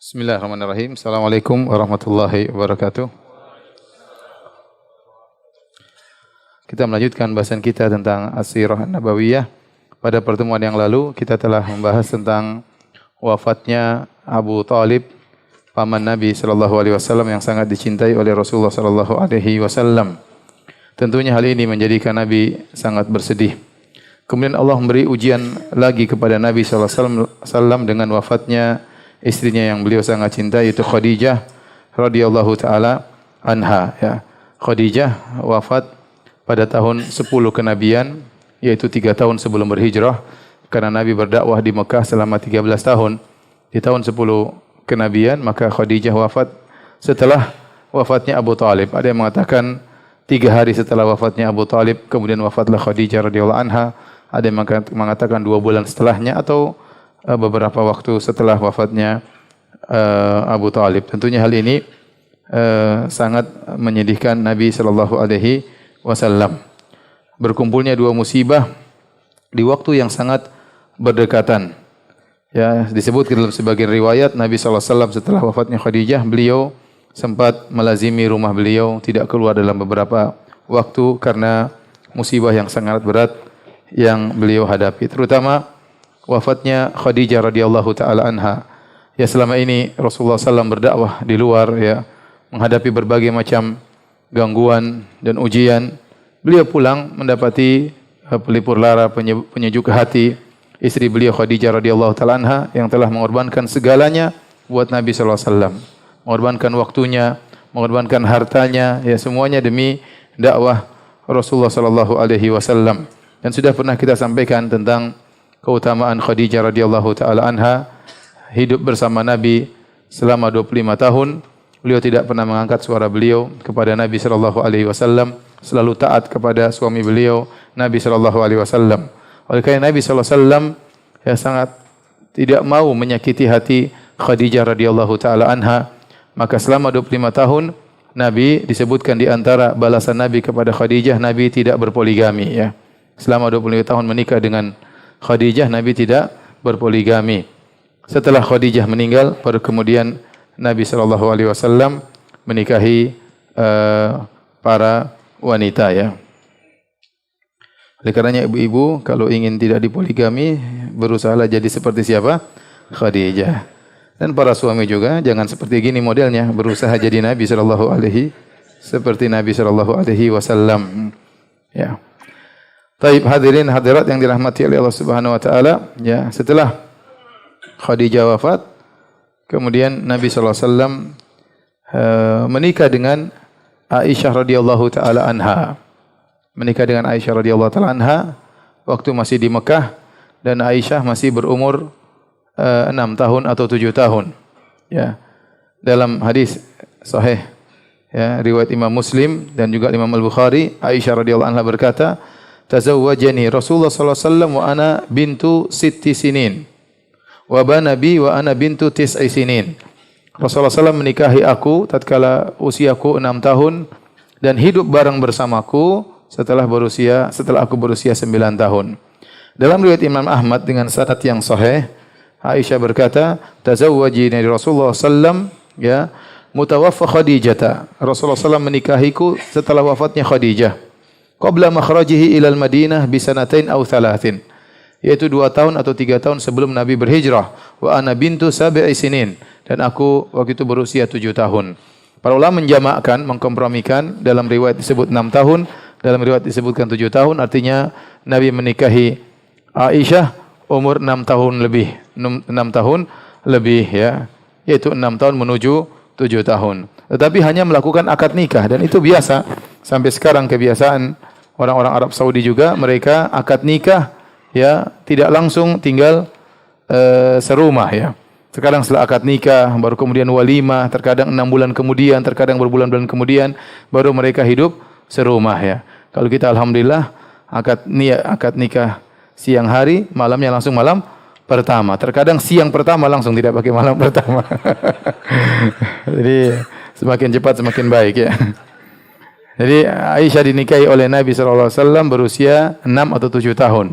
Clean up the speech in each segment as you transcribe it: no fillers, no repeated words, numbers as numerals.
Bismillahirrahmanirrahim. Assalamualaikum warahmatullahi wabarakatuh. Kita melanjutkan bahasan kita tentang As-Sirah Nabawiyah. Pada pertemuan yang lalu kita telah membahas tentang wafatnya Abu Talib, paman Nabi sallallahu alaihi wasallam yang sangat dicintai oleh Rasulullah sallallahu alaihi wasallam. Tentunya hal ini menjadikan Nabi sangat bersedih. Kemudian Allah memberi ujian lagi kepada Nabi sallallahu alaihi wasallam dengan wafatnya istrinya yang beliau sangat cintai, yaitu Khadijah radhiyallahu taala anha, ya. Khadijah wafat pada tahun 10 kenabian, yaitu 3 tahun sebelum berhijrah, karena Nabi berdakwah di Mekah selama 13 tahun. Di tahun 10 kenabian maka Khadijah wafat setelah wafatnya Abu Talib. Ada yang mengatakan 3 hari setelah wafatnya Abu Talib kemudian wafatlah Khadijah radhiyallahu anha. Ada yang mengatakan 2 bulan setelahnya atau beberapa waktu setelah wafatnya Abu Talib. Tentunya hal ini sangat menyedihkan Nabi sallallahu alaihi wasallam. Berkumpulnya 2 musibah di waktu yang sangat berdekatan. Ya, disebut dalam sebagian riwayat Nabi sallallahu alaihi wasallam setelah wafatnya Khadijah, beliau sempat melazimi rumah beliau, tidak keluar dalam beberapa waktu karena musibah yang sangat berat yang beliau hadapi, terutama wafatnya Khadijah radhiyallahu taala anha. Ya, selama ini Rasulullah SAW berdakwah di luar, ya, menghadapi berbagai macam gangguan dan ujian. Beliau pulang mendapati pelipur lara, penyejuk hati istri beliau Khadijah radhiyallahu taala anha yang telah mengorbankan segalanya buat Nabi sallallahu alaihi wasallam. Mengorbankan waktunya, mengorbankan hartanya, ya, semuanya demi dakwah Rasulullah sallallahu alaihi wasallam. Dan sudah pernah kita sampaikan tentang keutamaan Khadijah radhiyallahu taala anha, hidup bersama Nabi selama 25 tahun. Beliau tidak pernah mengangkat suara beliau kepada Nabi sallallahu alaihi wasallam, selalu taat kepada suami beliau Nabi sallallahu alaihi wasallam. Oleh karena Nabi sallallahu alaihi wasallam ya sangat tidak mau menyakiti hati Khadijah radhiyallahu taala anha, maka selama 25 tahun Nabi disebutkan di antara balasan Nabi kepada Khadijah, Nabi tidak berpoligami, ya. Selama 25 tahun menikah dengan Khadijah, Nabi tidak berpoligami. Setelah Khadijah meninggal, baru kemudian Nabi sallallahu alaihi wasallam menikahi para wanita, ya. Oleh karenanya ibu-ibu kalau ingin tidak dipoligami, berusahalah jadi seperti siapa? Khadijah. Dan para suami juga jangan seperti gini modelnya, berusaha jadi Nabi sallallahu alaihi seperti Nabi sallallahu alaihi wasallam. Ya. Taib, hadirin hadirat yang dirahmati oleh Allah Subhanahu wa taala, ya, setelah Khadijah wafat, kemudian Nabi sallallahu alaihi wasallam menikah dengan Aisyah radhiyallahu taala anha. Menikah dengan Aisyah radhiyallahu taala anha waktu masih di Mekah, dan Aisyah masih berumur 6 tahun atau 7 tahun. Ya. Dalam hadis sahih, ya, riwayat Imam Muslim dan juga Imam Al-Bukhari, Aisyah radhiyallahu anha berkata, "Tazawwajani Rasulullah sallallahu alaihi wasallam wa ana bintu 6 sinin wa bana bi wa ana bintu 9 sinin." Rasulullah SAW menikahi aku tatkala usiaku 6 tahun dan hidup bareng bersamaku setelah aku berusia 9 tahun. Dalam riwayat Imam Ahmad dengan sanad yang sahih, Aisyah berkata, "Tazawwajani Rasulullah sallam, ya, mutawaffa Khadijah." Rasulullah SAW menikahiku setelah wafatnya Khadijah. Qabla makhrajihi ilal Madinah bisanatain aw thalathin, yaitu 2 tahun atau 3 tahun sebelum Nabi berhijrah. Wa ana bintu 7 sinin, dan aku waktu itu berusia 7 tahun. Para ulama menjamakkan, mengkompromikan, dalam riwayat disebut 6 tahun, dalam riwayat disebutkan 7 tahun, artinya Nabi menikahi Aisyah umur 6 tahun lebih, 6 tahun lebih, ya, yaitu 6 tahun menuju 7 tahun. Tetapi hanya melakukan akad nikah, dan itu biasa sampai sekarang, kebiasaan orang-orang Arab Saudi juga, mereka akad nikah, ya, tidak langsung tinggal serumah, ya. Sekarang setelah akad nikah baru kemudian walimah, terkadang 6 bulan kemudian, terkadang berbulan-bulan kemudian baru mereka hidup serumah, ya. Kalau kita alhamdulillah akad nikah siang hari, malamnya langsung malam pertama. Terkadang siang pertama langsung, tidak pakai malam pertama. Jadi semakin cepat semakin baik, ya. Jadi Aisyah dinikahi oleh Nabi sallallahu alaihi wasallam berusia 6 atau 7 tahun.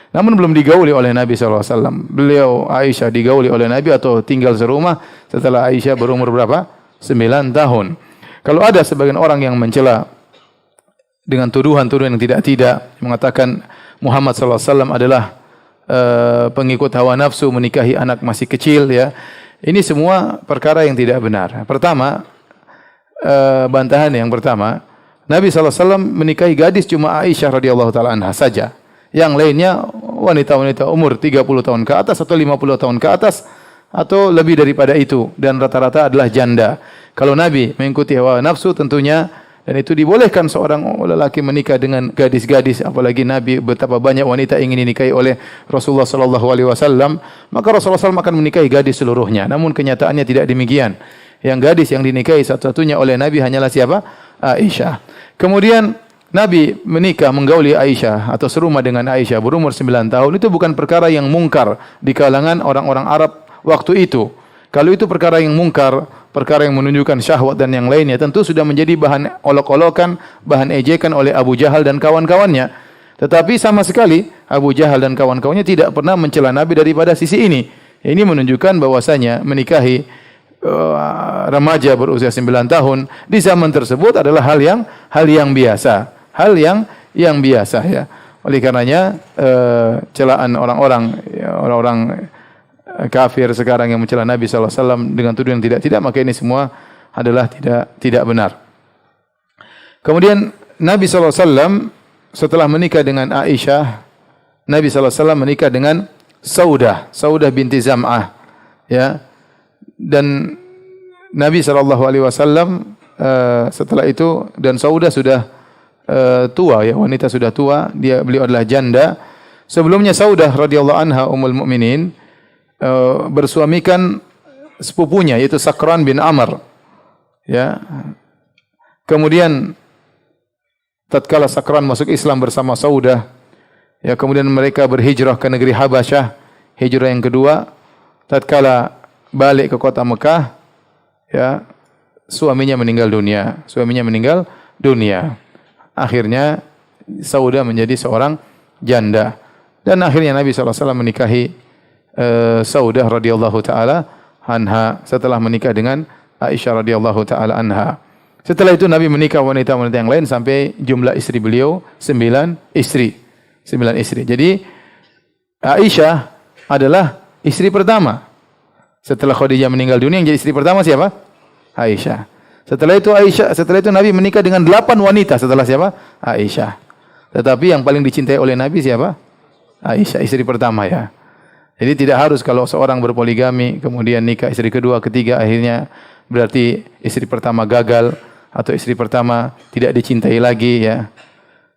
Namun belum digauli oleh Nabi SAW. Beliau Aisyah digauli oleh Nabi atau tinggal serumah setelah Aisyah berumur berapa? 9 tahun. Kalau ada sebagian orang yang mencela dengan tuduhan-tuduhan yang tidak-tidak, mengatakan Muhammad SAW adalah pengikut hawa nafsu, menikahi anak masih kecil, ya. Ini semua perkara yang tidak benar. Pertama, bantahan yang pertama, Nabi SAW menikahi gadis cuma Aisyah radhiyallahu taala anha saja. Yang lainnya wanita-wanita umur 30 tahun ke atas atau 50 tahun ke atas atau lebih daripada itu, dan rata-rata adalah janda. Kalau Nabi mengikuti hawa nafsu tentunya, dan itu dibolehkan seorang lelaki menikah dengan gadis-gadis, apalagi Nabi betapa banyak wanita ingin dinikahi oleh Rasulullah sallallahu alaihi wasallam, maka Rasulullah SAW akan menikahi gadis seluruhnya. Namun kenyataannya tidak demikian. Yang gadis yang dinikahi satu-satunya oleh Nabi hanyalah siapa? Aisyah. Kemudian Nabi menikah menggauli Aisyah atau serumah dengan Aisyah berumur 9 tahun, itu bukan perkara yang mungkar di kalangan orang-orang Arab waktu itu. Kalau itu perkara yang mungkar, perkara yang menunjukkan syahwat dan yang lainnya, tentu sudah menjadi bahan olok-olokan, bahan ejekan oleh Abu Jahal dan kawan-kawannya. Tetapi sama sekali Abu Jahal dan kawan-kawannya tidak pernah mencela Nabi daripada sisi ini. Ini menunjukkan bahwasanya menikahi remaja berusia 9 tahun di zaman tersebut adalah hal yang biasa. Hal yang biasa, ya. Oleh karenanya celaan orang-orang kafir sekarang yang mencela Nabi SAW dengan tuduhan yang tidak, maka ini semua adalah tidak benar. Kemudian Nabi SAW setelah menikah dengan Aisyah, Nabi SAW menikah dengan Saudah binti Zam'ah, ya. Dan Nabi SAW setelah itu, dan Saudah sudah tua, ya, wanita sudah tua, beliau adalah janda. Sebelumnya Saudah radhiyallahu anha ummul mukminin bersuamikan sepupunya yaitu Sakran bin Amr, ya. Kemudian tatkala Sakran masuk Islam bersama Saudah, ya, kemudian mereka berhijrah ke negeri Habasyah, hijrah yang kedua. Tatkala balik ke kota Mekah, ya, suaminya meninggal dunia. Akhirnya Saudah menjadi seorang janda, dan akhirnya Nabi SAW menikahi Saudah radhiyallahu taala anha setelah menikah dengan Aisyah radhiyallahu taala anha. Setelah itu Nabi menikah wanita-wanita yang lain sampai jumlah istri beliau 9 istri. Jadi Aisyah adalah istri pertama. Setelah Khadijah meninggal dunia, yang jadi istri pertama siapa? Aisyah. Setelah itu Nabi menikah dengan 8 wanita setelah siapa? Aisyah. Tetapi yang paling dicintai oleh Nabi siapa? Aisyah, istri pertama, ya. Jadi tidak harus kalau seorang berpoligami kemudian nikah istri kedua, ketiga, akhirnya berarti istri pertama gagal atau istri pertama tidak dicintai lagi, ya.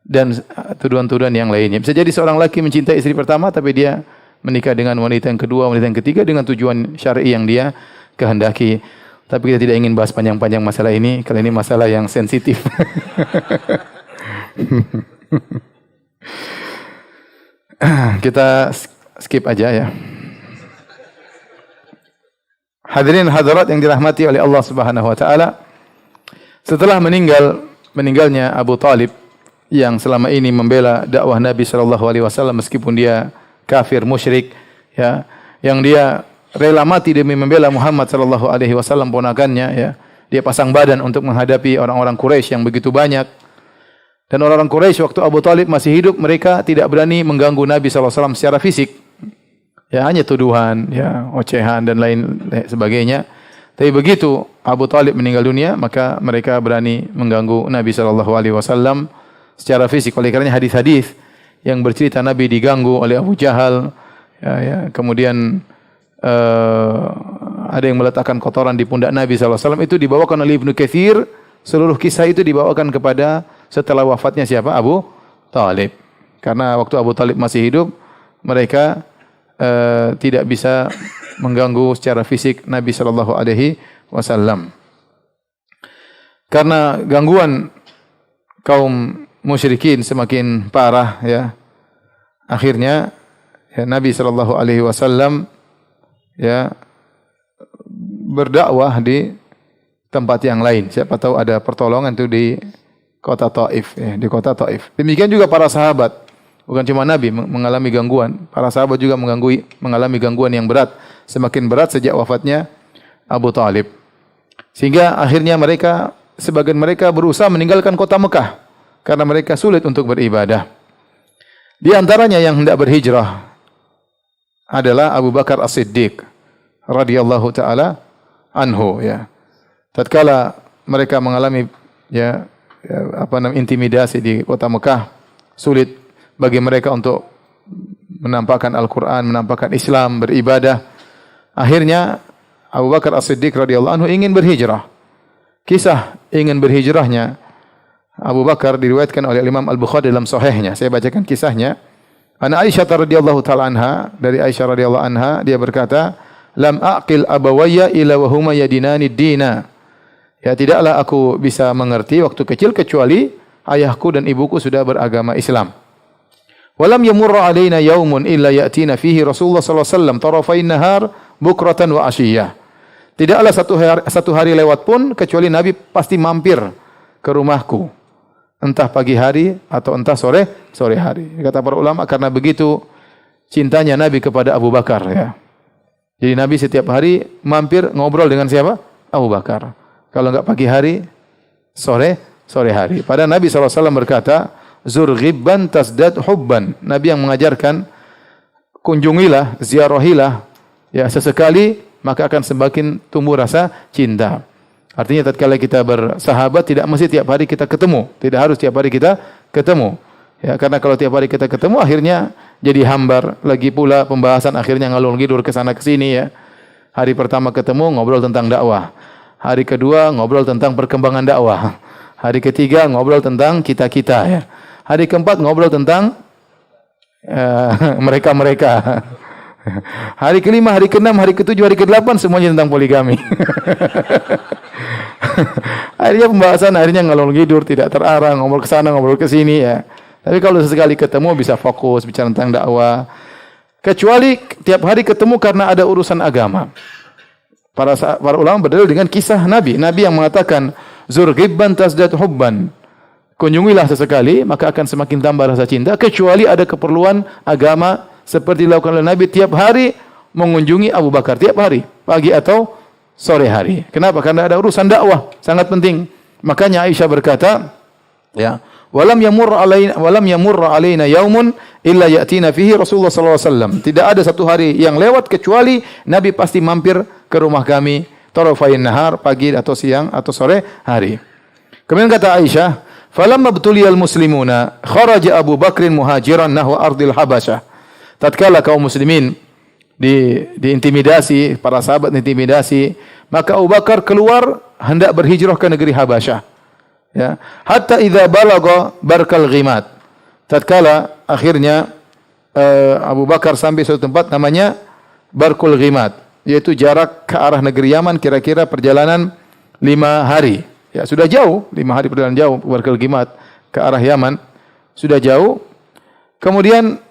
Dan tuduhan-tuduhan yang lainnya. Bisa jadi seorang laki mencintai istri pertama tapi dia menikah dengan wanita yang kedua, wanita yang ketiga dengan tujuan syar'i yang dia kehendaki. Tapi kita tidak ingin bahas panjang-panjang masalah ini, karena ini masalah yang sensitif. Kita skip aja, ya. Hadirin hadirat yang dirahmati oleh Allah Subhanahu wa taala. Setelah meninggalnya Abu Talib yang selama ini membela dakwah Nabi sallallahu alaihi wasallam meskipun dia kafir musyrik, ya, yang dia rela mati demi membela Muhammad sallallahu alaihi wasallam ponakannya, ya. Dia pasang badan untuk menghadapi orang-orang Quraisy yang begitu banyak. Dan orang-orang Quraisy waktu Abu Talib masih hidup, mereka tidak berani mengganggu Nabi sallallahu alaihi wasallam secara fisik. Ya, hanya tuduhan, ya, ocehan dan lain sebagainya. Tapi begitu Abu Talib meninggal dunia, maka mereka berani mengganggu Nabi sallallahu alaihi wasallam secara fisik. Oleh karenanya hadis-hadis yang bercerita Nabi diganggu oleh Abu Jahal, ya, kemudian ada yang meletakkan kotoran di pundak Nabi SAW, itu dibawakan oleh Ibnu Katsir. Seluruh kisah itu dibawakan kepada setelah wafatnya siapa? Abu Talib. Karena waktu Abu Talib masih hidup, mereka tidak bisa mengganggu secara fisik Nabi SAW. Karena gangguan kaum musyrikin semakin parah, ya, akhirnya, ya, Nabi SAW, ya, berdakwah di tempat yang lain. Siapa tahu ada pertolongan itu di kota Taif, ya, di kota Taif. Demikian juga para sahabat Bukan cuma Nabi mengalami gangguan, para sahabat juga mengalami gangguan yang berat, semakin berat sejak wafatnya Abu Talib. Sehingga akhirnya sebagian mereka berusaha meninggalkan kota Mekah karena mereka sulit untuk beribadah. Di antaranya yang hendak berhijrah adalah Abu Bakar As-Siddiq radhiyallahu taala anhu, ya. Tatkala mereka mengalami intimidasi di kota Mekah, sulit bagi mereka untuk menampakkan Al-Qur'an, menampakkan Islam, beribadah. Akhirnya Abu Bakar As-Siddiq radhiyallahu anhu ingin berhijrah. Kisah ingin berhijrahnya Abu Bakar diriwayatkan oleh Imam Al-Bukhari dalam sahihnya. Saya bacakan kisahnya. An Aisyah radhiyallahu taala anha, dari Aisyah radhiyallahu anha, dia berkata, "Lam aqil abawayya ila wa huma yadinani dina." Ya, tidaklah aku bisa mengerti waktu kecil kecuali ayahku dan ibuku sudah beragama Islam. Walam yamurra alaina yaumun illa ya'tina fihi Rasulullah sallallahu alaihi wasallam tarafain nahar bukratan wa asyiyah. Tidaklah satu hari lewat pun kecuali Nabi pasti mampir ke rumahku. Entah pagi hari atau entah sore hari. Kata para ulama karena begitu cintanya Nabi kepada Abu Bakar, ya. Jadi Nabi setiap hari mampir ngobrol dengan siapa? Abu Bakar. Kalau enggak pagi hari, sore hari. Pada Nabi SAW berkata, "Zur ghibban tasdad hubban." Nabi yang mengajarkan, kunjungilah, ziarahilah, ya, sesekali maka akan semakin tumbuh rasa cinta. Artinya tatkala kita bersahabat tidak mesti tiap hari kita ketemu, tidak harus tiap hari kita ketemu. Ya, karena kalau tiap hari kita ketemu akhirnya jadi hambar, lagi pula pembahasan akhirnya ngalur ngidur ke sana ke sini, ya. Hari pertama ketemu ngobrol tentang dakwah. Hari kedua ngobrol tentang perkembangan dakwah. Hari ketiga ngobrol tentang kita-kita, ya. Hari keempat ngobrol tentang mereka-mereka. Hari kelima, hari keenam, hari ketujuh, hari kedelapan semuanya tentang poligami. Akhirnya pembahasan ngalor ngidur, tidak terarah, ngobrol ke sana, ngobrol ke sini, ya. Tapi kalau sesekali ketemu bisa fokus bicara tentang dakwah. Kecuali tiap hari ketemu karena ada urusan agama. Para ulama berdalil dengan kisah Nabi. Nabi yang mengatakan, "Zur ghibban tasdad hubban." Kunjungilah sesekali maka akan semakin tambah rasa cinta, kecuali ada keperluan agama seperti dilakukan oleh Nabi tiap hari mengunjungi Abu Bakar, tiap hari, pagi atau sore hari. Kenapa? Karena ada urusan dakwah, sangat penting. Makanya Aisyah berkata, ya, walam yamurra alaina yaumun illa ya'tina fihi Rasulullah sallallahu alaihi wasallam. Tidak ada satu hari yang lewat kecuali Nabi pasti mampir ke rumah kami, tarafain nahar, pagi atau siang atau sore hari. Kemudian kata Aisyah, falamma btuliyal muslimuna kharaja Abu Bakrin muhajiran nahwa ardil Habasyah. Tatkala kaum muslimin diintimidasi, para sahabat diintimidasi, maka Abu Bakar keluar hendak berhijrah ke negeri Habasyah. Ya, hatta idza balagha barkal ghimat. Tatkala akhirnya Abu Bakar sampai suatu tempat namanya Barkul Ghimat, yaitu jarak ke arah negeri Yaman kira-kira perjalanan 5 hari. Ya, sudah jauh, 5 hari perjalanan jauh Barkul Ghimat ke arah Yaman, sudah jauh. Kemudian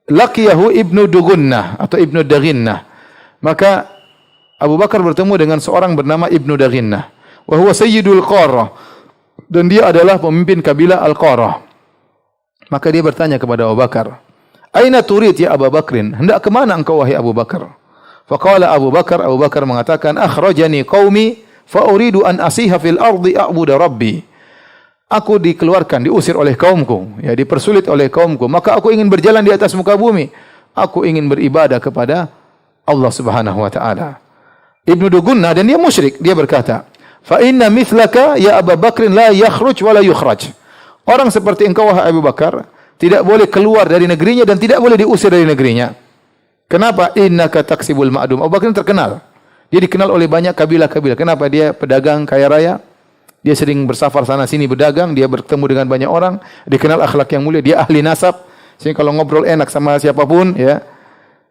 laqiyahu Ibnu Dugunnah atau Ibnu Daghinnah. Maka Abu Bakar bertemu dengan seorang bernama Ibnu Daghinnah. Wa huwa sayyidul Qarah. Dan dia adalah pemimpin kabilah Al-Qarah. Maka dia bertanya kepada Abu Bakar, "Aina turid ya Abu Bakrin? Hendak ke mana engkau wahai Abu Bakar?" Faqala Abu Bakar mengatakan, "Akhrajani qaumi fa uridu an asiha fil ardi a'budu rabbi." Aku dikeluarkan, diusir oleh kaumku, ya, dipersulit oleh kaumku, maka aku ingin berjalan di atas muka bumi. Aku ingin beribadah kepada Allah Subhanahu wa taala. Ibnu Dugunnah, dan dia musyrik, dia berkata, "Fa inna mithlaka ya Abu Bakrin la yakhruj wa la yukhraj." Orang seperti engkau wahai Abu Bakar tidak boleh keluar dari negerinya dan tidak boleh diusir dari negerinya. Kenapa? Innaka taksibul ma'dum. Abu Bakar terkenal. Dia dikenal oleh banyak kabilah-kabilah. Kenapa? Dia pedagang kaya raya. Dia sering bersafar sana sini berdagang, dia bertemu dengan banyak orang, dikenal akhlak yang mulia, dia ahli nasab, sehingga kalau ngobrol enak sama siapapun, ya.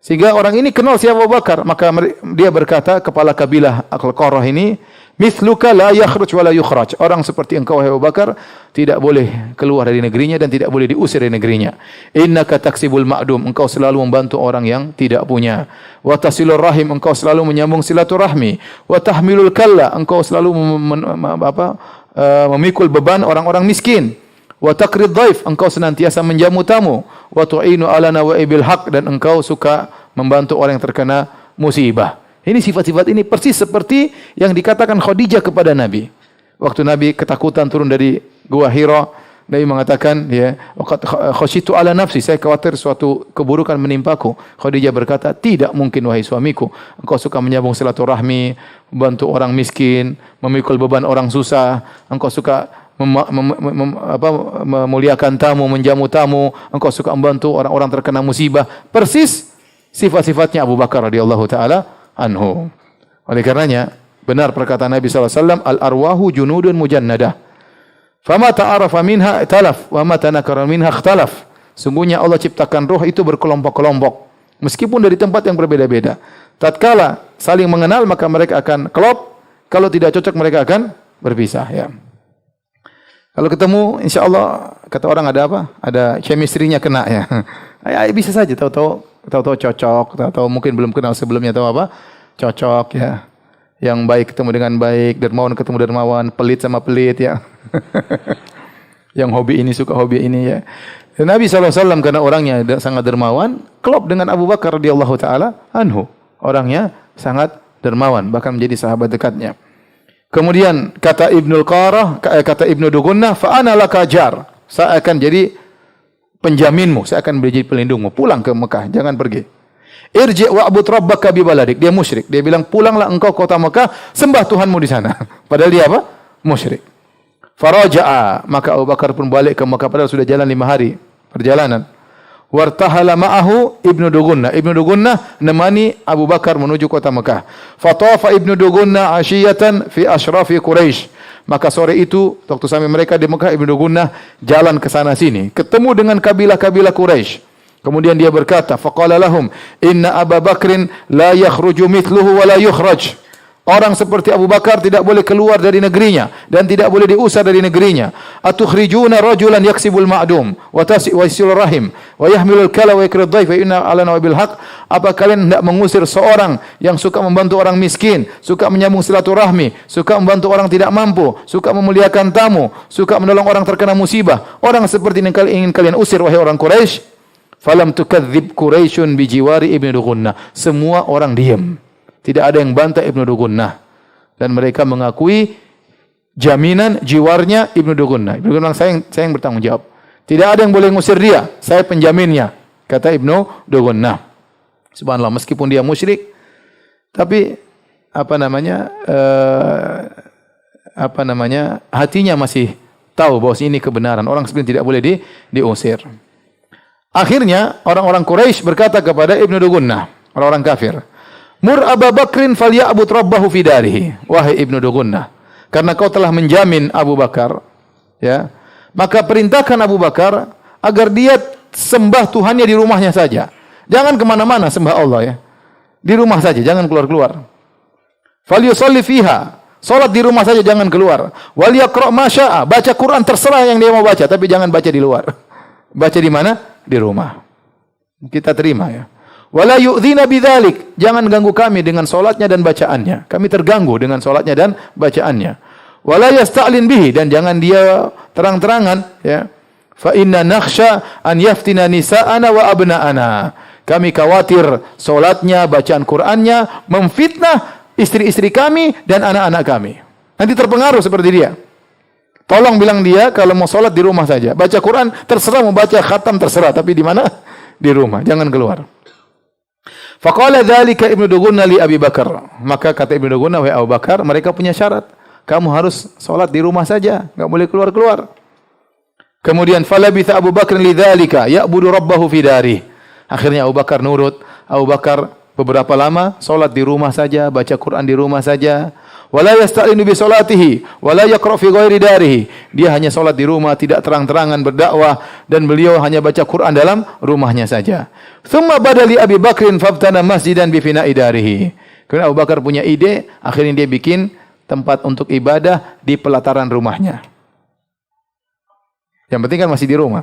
Sehingga orang ini kenal siapa Abu Bakar, maka dia berkata, kepala kabilah Al-Qarah ini, "Mithluka la yakhruj wa la yukhraj." Orang seperti engkau wahai Abu Bakar tidak boleh keluar dari negerinya dan tidak boleh diusir dari negerinya. Innaka taksibul ma'dum, engkau selalu membantu orang yang tidak punya. Wa tasilur rahim, engkau selalu menyambung silaturahmi. Wa tahmilul kalla, engkau selalu memikul beban orang-orang miskin. Wa taqrid dhaif, engkau senantiasa menjamu tamu. Wa tu'inu ala nawaibil haq, dan engkau suka membantu orang yang terkena musibah. Ini sifat-sifat ini persis seperti yang dikatakan Khadijah kepada Nabi. Waktu Nabi ketakutan turun dari Gua Hira, Nabi mengatakan, ya, khasyitu ala nafsi, saya khawatir suatu keburukan menimpaku. Khadijah berkata, tidak mungkin wahai suamiku. Engkau suka menyambung silaturahmi, membantu orang miskin, memikul beban orang susah. Engkau suka memuliakan tamu, menjamu tamu. Engkau suka membantu orang-orang terkena musibah. Persis sifat-sifatnya Abu Bakar radhiyallahu taala anhu. Oleh karenanya, benar perkataan Nabi sallallahu alaihi wasallam, al-arwahu junudun mujannadah. Fama ta'arafa minha italaf wa ma tanakara minha ikhtalaf. Sungguhnya Allah ciptakan roh itu berkelompok-kelompok, meskipun dari tempat yang berbeda-beda. Tatkala saling mengenal maka mereka akan klop, kalau tidak cocok mereka akan berpisah, ya. Kalau ketemu insyaallah kata orang ada apa? Ada chemistry-nya kena, ya. Ya bisa saja tahu-tahu cocok, tahu-tahu mungkin belum kenal sebelumnya, tahu apa? Cocok, ya. Yang baik ketemu dengan baik, dermawan ketemu dermawan, pelit sama pelit, ya. Yang hobi ini suka hobi ini, ya. Dan Nabi SAW karena orangnya sangat dermawan, klop dengan Abu Bakar radhiyallahu taala anhu. Orangnya sangat dermawan, bahkan menjadi sahabat dekatnya. Kemudian kata Ibnul Qarah, kata Ibnu Dugunnah, fa ana laka jar. Saya akan jadi penjaminmu, saya akan menjadi pelindungmu. Pulang ke Mekah, jangan pergi. Irji' wa'bud rabbaka bi baladik. Dia musyrik. Dia bilang, pulanglah engkau kota Mekah, sembah Tuhanmu di sana. Padahal dia apa? Musyrik. Faraja'a, maka Abu Bakar pun balik ke Mekah padahal sudah jalan 5 hari perjalanan. Wartahala ma'ahu Ibnu Dugunnah. Ibnu Dugunnah nemani Abu Bakar menuju kota Mekah. Fatafa Ibnu Dugunnah asyiyatan fi asyrafi Quraisy. Maka sore itu waktu sampai mereka di Mekah, Ibnu Dugunnah jalan ke sana sini, ketemu dengan kabilah-kabilah Quraisy. Kemudian dia berkata, faqala lahum inna Abu Bakrin la yakhruju mithluhu wa la yukhraj. Orang seperti Abu Bakar tidak boleh keluar dari negerinya dan tidak boleh diusir dari negerinya. Atukhrijuna rajulan yaksibul ma'dum wa tasil rahim wa yahmilul kala wa yakrid dhaif wa inna ala nawabil haq. Apa kalian hendak mengusir seorang yang suka membantu orang miskin, suka menyambung silaturahmi, suka membantu orang tidak mampu, suka memuliakan tamu, suka menolong orang terkena musibah? Orang seperti ini ingin kalian usir wahai orang Quraisy? Falam tukadzib Quraisyun bijiwari Ibnu Dugunnah. Semua orang diam. Tidak ada yang bantah Ibnu Dugunnah. Dan mereka mengakui jaminan jiwarnya Ibnu Dugunnah. Ibnu Dugunnah, saya yang bertanggung jawab. Tidak ada yang boleh ngusir dia. Saya penjaminnya. Kata Ibnu Dugunnah. Subhanallah, meskipun dia musyrik, tapi hatinya masih tahu bahwa ini kebenaran. Orang sebenarnya tidak boleh diusir. Akhirnya orang-orang Quraisy berkata kepada Ibnu Dugunnah, orang-orang kafir, Mur Abu Bakrin falya'bud rabbahu fi darihi. Wahai Ibnu Dugunnah, karena kau telah menjamin Abu Bakar, ya, maka perintahkan Abu Bakar agar dia sembah Tuhannya di rumahnya saja. Jangan kemana-mana sembah Allah, ya. Di rumah saja, jangan keluar-keluar. Falyusalli fiha. Salat di rumah saja, jangan keluar. Wal yaqra' ma syaa. Baca Quran terserah yang dia mau baca, tapi jangan baca di luar. Baca di mana? Di rumah. Kita terima, ya. Wala yu'dzina bidzalik. Jangan ganggu kami dengan salatnya dan bacaannya. Kami terganggu dengan salatnya dan bacaannya. Wala yasta'lin bihi, dan jangan dia terang-terangan, ya. Fa inna nakhsha an yaftina nisa'ana wa abna'ana. Kami khawatir salatnya, bacaan Qur'annya memfitnah istri-istri kami dan anak-anak kami. Nanti terpengaruh seperti dia. Tolong bilang dia kalau mau salat di rumah saja. Baca Quran terserah, mau baca khatam terserah, tapi di mana? Di rumah, jangan keluar. Faqala dzalika Ibnu Dugunnah li Abi Bakar. Maka kata Ibnu Dugunnah, wahai Abu Bakar, mereka punya syarat. Kamu harus salat di rumah saja, enggak boleh keluar-keluar. Kemudian falabitha Abu Bakr lidzalika ya'budu rabbahu fi dari. Akhirnya Abu Bakar nurut. Abu Bakar beberapa lama salat di rumah saja, baca Quran di rumah saja. Wala yasta'inu bi salatihi wala yaqra fi ghairi darihi. Dia hanya salat di rumah, tidak terang-terangan berdakwah, dan beliau hanya baca Quran dalam rumahnya saja. Tsumma badali Abi Bakrin fabtana masjidan bi fina'i darihi. Kemudian Abu Bakar punya ide, akhirnya dia bikin tempat untuk ibadah di pelataran rumahnya. Yang penting kan masih di rumah.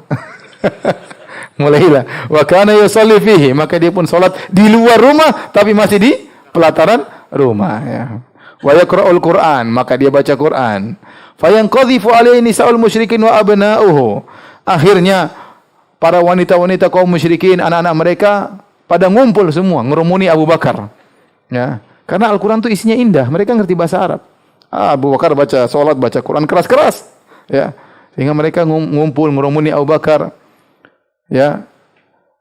Mulailah wa kana yusalli fihi, maka dia pun salat di luar rumah tapi masih di pelataran rumah, ya. wa yaqra'ul Qur'an, maka dia baca Quran. Fayanqadhifu alaihi nisa'ul musyrikin wa abna'uhu. Akhirnya para wanita-wanita kaum musyrikin, anak-anak mereka pada ngumpul semua ngerumuni Abu Bakar. Ya, karena Al-Qur'an itu isinya indah, mereka ngerti bahasa Arab. Abu Bakar baca salat, baca Quran keras-keras. Ya, sehingga mereka ngumpul ngerumuni Abu Bakar. Ya.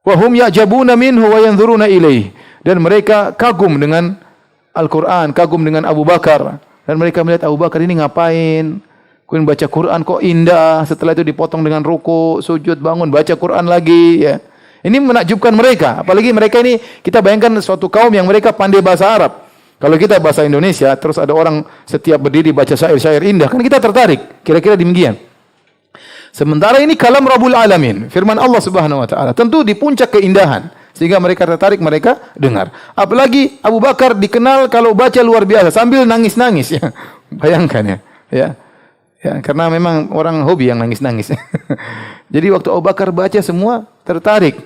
Wa hum ya'jabuna minhu wa yanzuruna ilaihi. Dan mereka kagum dengan Al-Qur'an, kagum dengan Abu Bakar. Dan mereka melihat Abu Bakar ini ngapain? Kemudian baca Quran kok indah, setelah itu dipotong dengan ruku, sujud, bangun, baca Quran lagi, ya. Ini menakjubkan mereka, apalagi mereka ini kita bayangkan suatu kaum yang mereka pandai bahasa Arab. Kalau kita bahasa Indonesia, terus ada orang setiap berdiri baca syair-syair indah, kan kita tertarik, kira-kira demikian. Sementara ini kalam Rabbul Alamin, firman Allah Subhanahu wa taala, tentu di puncak keindahan sehingga mereka tertarik, mereka dengar. Apalagi Abu Bakar dikenal kalau baca luar biasa sambil nangis-nangis ya. Bayangkan ya. Ya. Ya, karena memang orang hobi yang nangis-nangis. Jadi waktu Abu Bakar baca semua tertarik.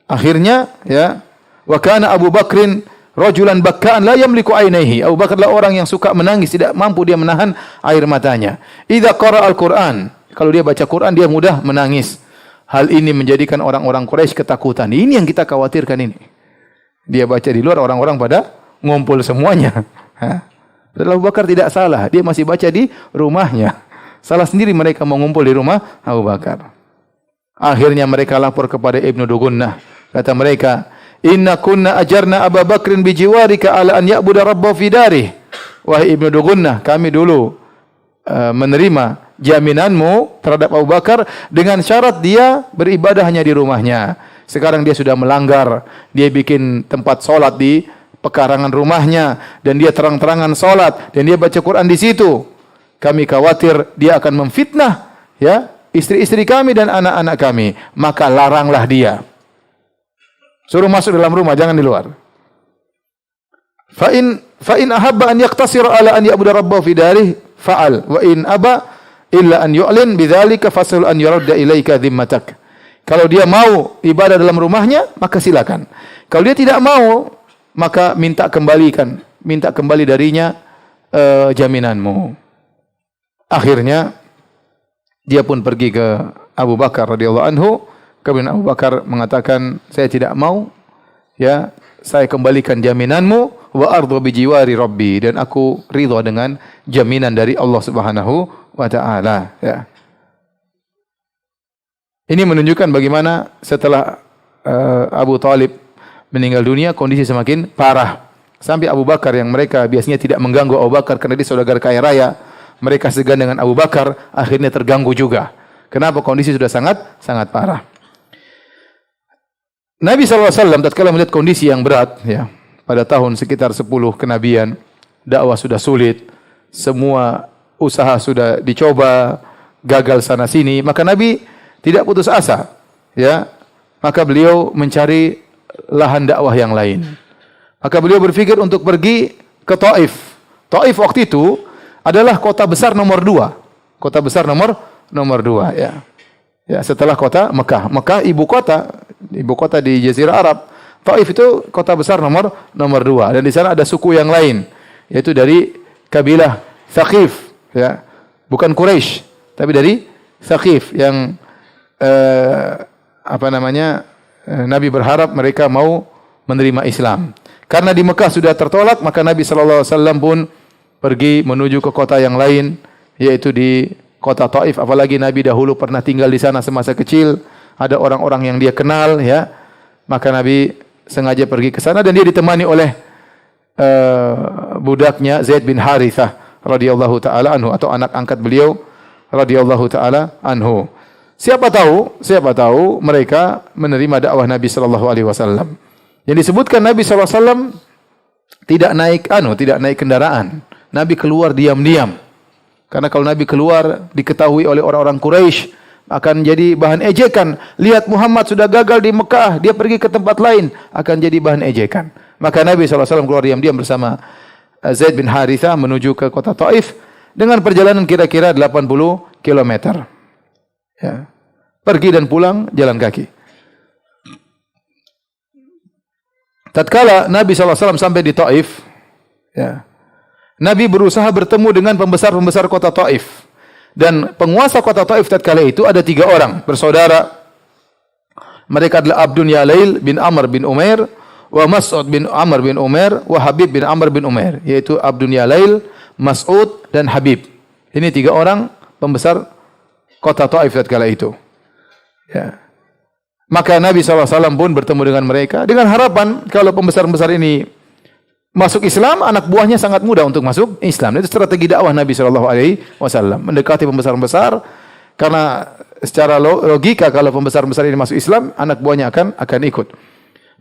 Akhirnya ya, wa kana Abu Bakrin rajulan bakkaan la yamliku ainaihi. Abu Bakar adalah orang yang suka menangis, tidak mampu dia menahan air matanya. Idza qara al-Qur'an, kalau dia baca Quran dia mudah menangis. Hal ini menjadikan orang-orang Quraisy ketakutan. Ini yang kita khawatirkan ini. Dia baca di luar, orang-orang pada ngumpul semuanya. Abu Bakar tidak salah, dia masih baca di rumahnya. Salah sendiri mereka mengumpul di rumah Abu Bakar. Akhirnya mereka lapor kepada Ibnu Dugunnah. Kata mereka, "Inna kunna ajarna Abu Bakrin bijiwarika ala an ya'budu rabbahu fi darih." Wahai Ibnu Dugunnah, kami dulu menerima jaminanmu terhadap Abu Bakar dengan syarat dia beribadah hanya di rumahnya. Sekarang dia sudah melanggar. Dia bikin tempat solat di pekarangan rumahnya dan dia terang-terangan solat dan dia baca Quran di situ. Kami khawatir dia akan memfitnah ya istri-istri kami dan anak-anak kami, maka laranglah dia. Suruh masuk dalam rumah, jangan di luar. Fa in ahabba an yaqtasira ala an ya'budu rabbahu fi darih fa'al wa in aba illa an yu'lin bidzalika fasul an yuradda ilaika dhimmatak. Kalau dia mau ibadah dalam rumahnya, maka silakan. Kalau dia tidak mau, maka minta kembali darinya jaminanmu. Akhirnya dia pun pergi ke Abu Bakar radhiyallahu anhu. Kemudian Abu Bakar mengatakan, saya tidak mau, ya, saya kembalikan jaminanmu wa ardu bi jiwari rabbi, dan aku ridha dengan jaminan dari Allah Subhanahu wa taala, ya. Ini menunjukkan bagaimana setelah Abu Talib meninggal dunia kondisi semakin parah. Sampai Abu Bakar yang mereka biasanya tidak mengganggu Abu Bakar karena dia saudagar kaya raya, mereka segan dengan Abu Bakar, akhirnya terganggu juga. Kenapa? Kondisi sudah sangat parah. Nabi SAW tatkala melihat kondisi yang berat, ya, pada tahun sekitar 10 kenabian, dakwah sudah sulit, semua usaha sudah dicoba, gagal sana sini, maka Nabi tidak putus asa, ya. Maka beliau mencari lahan dakwah yang lain. Maka beliau berpikir untuk pergi ke Taif. Taif waktu itu adalah kota besar nomor 2. Kota besar nomor 2, ya. Ya, setelah kota Mekah. Mekah ibu kota di Jazirah Arab. Taif itu kota besar nomor 2 dan di sana ada suku yang lain, yaitu dari kabilah Thaqif, ya. Bukan Quraisy, tapi dari Thaqif yang Nabi berharap mereka mau menerima Islam. Karena di Mekah sudah tertolak, maka Nabi sallallahu alaihi wasallam pun pergi menuju ke kota yang lain, yaitu di kota Taif. Apalagi Nabi dahulu pernah tinggal di sana semasa kecil, ada orang-orang yang dia kenal, ya. Maka Nabi sengaja pergi ke sana dan dia ditemani oleh budaknya Zaid bin Harithah radhiyallahu taala anhu, atau anak angkat beliau radhiyallahu taala anhu. Siapa tahu mereka menerima dakwah Nabi sallallahu alaihi wasallam. Yang disebutkan Nabi sallallahu alaihi wasallam tidak naik kendaraan. Nabi keluar diam-diam. Karena kalau Nabi keluar diketahui oleh orang-orang Quraisy akan jadi bahan ejekan. Lihat Muhammad sudah gagal di Mekah, dia pergi ke tempat lain, akan jadi bahan ejekan. Maka Nabi sallallahu alaihi wasallam keluar diam-diam bersama Zaid bin Harithah menuju ke kota Taif dengan perjalanan kira-kira 80 km. Ya. Pergi dan pulang jalan kaki. Tatkala Nabi SAW sampai di Taif, ya, Nabi berusaha bertemu dengan pembesar-pembesar kota Taif. Dan penguasa kota Taif tatkala itu ada 3 orang bersaudara. Mereka adalah Abdun Yalail bin Amr bin Umair, wa Mas'ud bin Amr bin Umair, wa Habib bin Amr bin Umair, yaitu Abdun Yalail, Mas'ud dan Habib. Ini 3 orang pembesar kota Taif tatkala itu. Ya. Maka Nabi SAW pun bertemu dengan mereka dengan harapan kalau pembesar-pembesar ini masuk Islam, anak buahnya sangat mudah untuk masuk Islam. Itu strategi dakwah Nabi SAW, mendekati pembesar-pembesar, karena secara logika kalau pembesar-pembesar ini masuk Islam, anak buahnya akan ikut.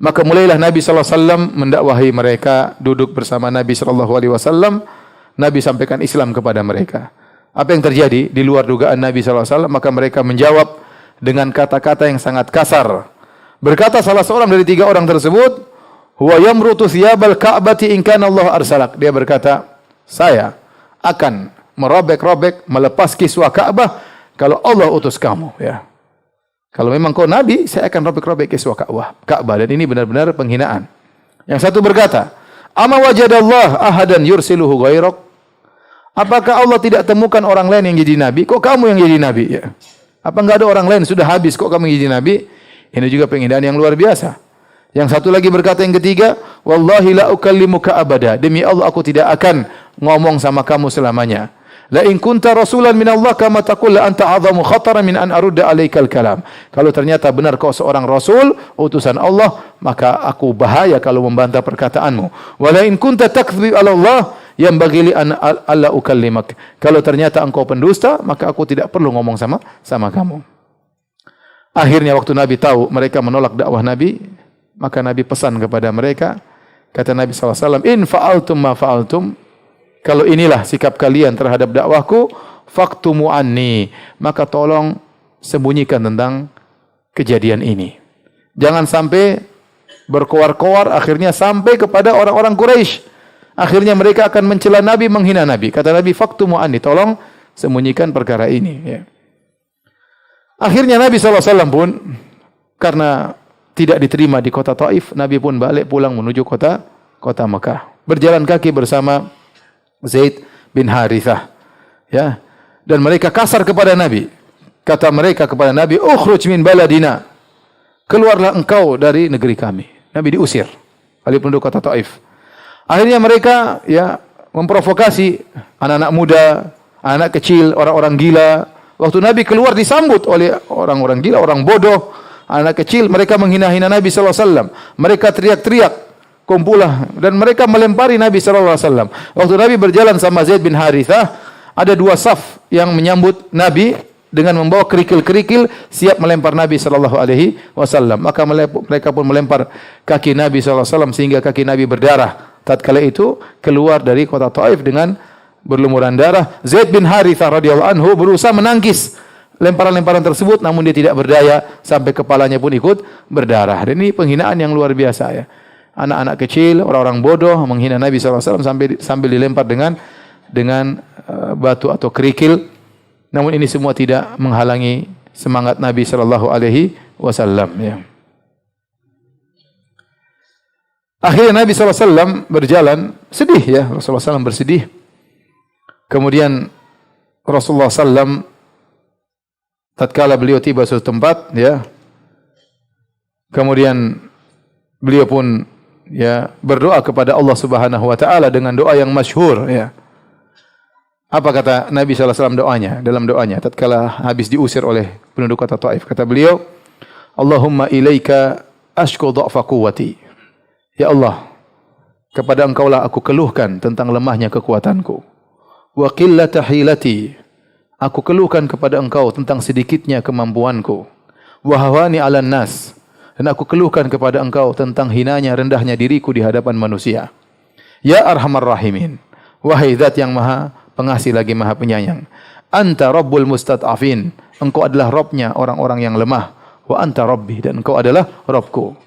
Maka mulailah Nabi SAW mendakwahi mereka, duduk bersama Nabi SAW. Nabi sampaikan Islam kepada mereka. Apa yang terjadi di luar dugaan Nabi SAW? Maka mereka menjawab dengan kata-kata yang sangat kasar. Berkata salah seorang dari 3 orang tersebut, huwa yamrutu thiyabal ka'bati in kana Allah arsalak. Dia berkata, saya akan merobek-robek, melepas kiswah Ka'bah kalau Allah utus kamu, ya. Kalau memang kau nabi, saya akan robek-robek kiswah Ka'bah. Dan ini benar-benar penghinaan. Yang satu berkata, ama wajadallah ahadan yursiluhu ghairak. Apakah Allah tidak temukan orang lain yang jadi nabi? Kok kamu yang jadi nabi? Ya. Apa enggak ada orang lain sudah habis kok kamu jadi nabi? Ini juga penghinaan yang luar biasa. Yang satu lagi berkata yang ketiga, wallahi la ukallimuka abada. Demi Allah aku tidak akan ngomong sama kamu selamanya. La in kunta rasulan min Allah kama taqul la anta a'zamu khataran min an arudda alaikal kalam. Kalau ternyata benar kau seorang rasul, utusan Allah, maka aku bahaya kalau membantah perkataanmu. Wa la in kunta takdzib ala Allah yang bagi an alla ukallimak. Kalau ternyata engkau pendusta, maka aku tidak perlu ngomong sama kamu. Akhirnya waktu Nabi tahu mereka menolak dakwah Nabi, maka Nabi pesan kepada mereka, kata Nabi SAW, in fa'altum ma fa'altum, kalau inilah sikap kalian terhadap dakwahku, faktumu anni, maka tolong sembunyikan tentang kejadian ini. Jangan sampai berkoar-koar akhirnya sampai kepada orang-orang Quraisy. Akhirnya mereka akan mencela Nabi, menghina Nabi. Kata Nabi, faktumu anni, tolong sembunyikan perkara ini. Ya. Akhirnya Nabi SAW pun, karena tidak diterima di kota Taif, Nabi pun balik pulang menuju kota Mekah. Berjalan kaki bersama Zaid bin Harithah. Ya. Dan mereka kasar kepada Nabi. Kata mereka kepada Nabi, ukhruj min baladina. Keluarlah engkau dari negeri kami. Nabi diusir. Balik penduduk kota Taif. Akhirnya mereka ya memprovokasi anak-anak muda, anak kecil, orang-orang gila. Waktu Nabi keluar disambut oleh orang-orang gila, orang bodoh, anak kecil. Mereka menghina-hina Nabi SAW. Mereka teriak-teriak, kumpulah. Dan mereka melempari Nabi SAW. Waktu Nabi berjalan sama Zaid bin Harithah, ada 2 saf yang menyambut Nabi dengan membawa kerikil-kerikil siap melempar Nabi SAW. Maka mereka pun melempar kaki Nabi SAW sehingga kaki Nabi berdarah. Tatkala itu keluar dari kota Taif dengan berlumuran darah. Zaid bin Harithah radhiyallahu anhu berusaha menangkis lemparan-lemparan tersebut, namun dia tidak berdaya sampai kepalanya pun ikut berdarah. Dan ini penghinaan yang luar biasa ya. Anak-anak kecil, orang-orang bodoh menghina Nabi SAW sambil dilempar dengan batu atau kerikil. Namun ini semua tidak menghalangi semangat Nabi SAW. Ya. Akhirnya Nabi SAW berjalan sedih ya. Rasulullah SAW bersedih. Kemudian Rasulullah SAW tatkala beliau tiba suatu tempat ya. Kemudian beliau pun ya berdoa kepada Allah Subhanahu wa taala dengan doa yang masyhur ya. Apa kata Nabi SAW dalam doanya tatkala habis diusir oleh penduduk kota Taif? Kata beliau, Allahumma ilaika ashku dha'fa quwwati. Ya Allah, kepada Engkaulah aku keluhkan tentang lemahnya kekuatanku. Wa qillata hilati. Aku keluhkan kepada Engkau tentang sedikitnya kemampuanku. Wa hawani 'alan nas. Dan aku keluhkan kepada Engkau tentang hinanya, rendahnya diriku di hadapan manusia. Ya Arhamar Rahimin. Wahai Zat yang Maha Pengasih lagi Maha Penyayang. Anta Rabbul Mustad'afin. Engkau adalah Rabbnya orang-orang yang lemah. Wa anta Rabbi, dan Engkau adalah Rabbku.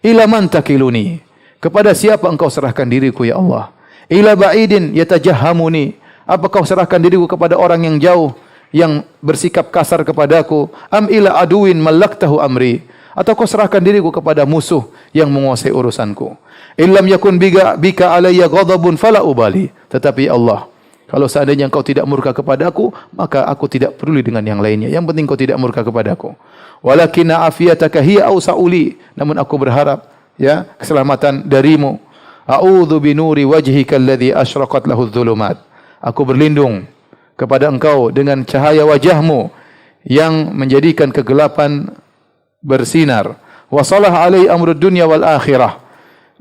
Ila man takiluni. Kepada siapa Engkau serahkan diriku ya Allah? Ila ba'idin yatajahhamuni. Apa Kau serahkan diriku kepada orang yang jauh yang bersikap kasar kepadaku? Am ila aduin malaktahu amri. Atau kau serahkan diriku kepada musuh yang menguasai urusanku. Illam yakun bika alayya ghadabun fala ubali. Tetapi Allah, kalau seandainya engkau tidak murka kepadaku, maka aku tidak peduli dengan yang lainnya. Yang penting kau tidak murka kepadaku. Walakinna afiyataka hiya awsa'uli. Namun aku berharap ya keselamatan darimu. A'udzu binuri wajhika alladhi asyraqat lahu dhulumat. Aku berlindung kepada engkau dengan cahaya wajahmu yang menjadikan kegelapan bersinar. Wa salah alai amrud dunya wal akhirah.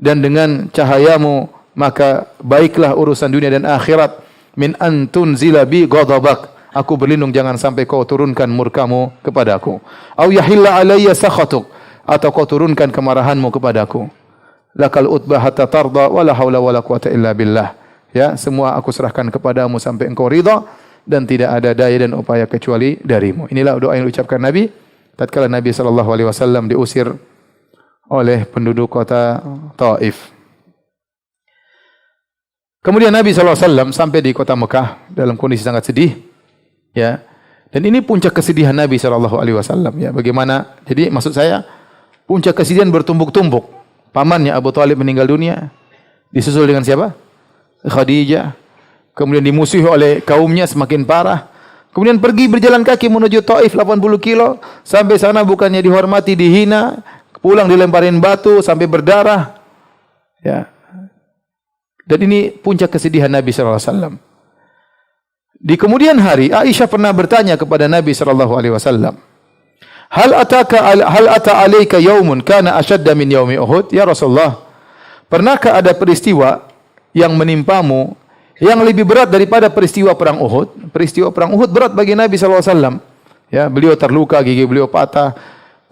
Dan dengan cahayamu maka baiklah urusan dunia dan akhirat. Min antun zilabi ghadabak. Aku berlindung jangan sampai kau turunkan murkamu kepadaku. Au yahilla alayya sakhatuk. Atau kau turunkan kemarahanmu kepadaku. Lakal utbah hatta tarda wala haula wala quwata illa billah. Ya, semua aku serahkan kepadamu sampai engkau ridha dan tidak ada daya dan upaya kecuali darimu. Inilah doa yang diucapkan Nabi tatkala Nabi sallallahu alaihi wasallam diusir oleh penduduk kota Taif. Kemudian Nabi SAW sampai di kota Mekah dalam kondisi sangat sedih, ya. Dan ini puncak kesedihan Nabi SAW, ya. Bagaimana? Jadi maksud saya puncak kesedihan bertumbuk-tumbuk. Pamannya Abu Thalib meninggal dunia, disusul dengan siapa? Khadijah. Kemudian dimusuhi oleh kaumnya semakin parah. Kemudian pergi berjalan kaki menuju Taif 80 kilo, sampai sana bukannya dihormati, dihina, pulang dilemparin batu sampai berdarah. Ya. Dan ini puncak kesedihan Nabi sallallahu alaihi wasallam. Di kemudian hari Aisyah pernah bertanya kepada Nabi sallallahu alaihi wasallam, hal ata alayka yaumun kana ashadda min yaumi Uhud? Ya Rasulullah, pernahkah ada peristiwa yang menimpamu yang lebih berat daripada peristiwa perang Uhud? Peristiwa perang Uhud berat bagi Nabi sallallahu alaihi wasallam. Ya, beliau terluka, gigi beliau patah,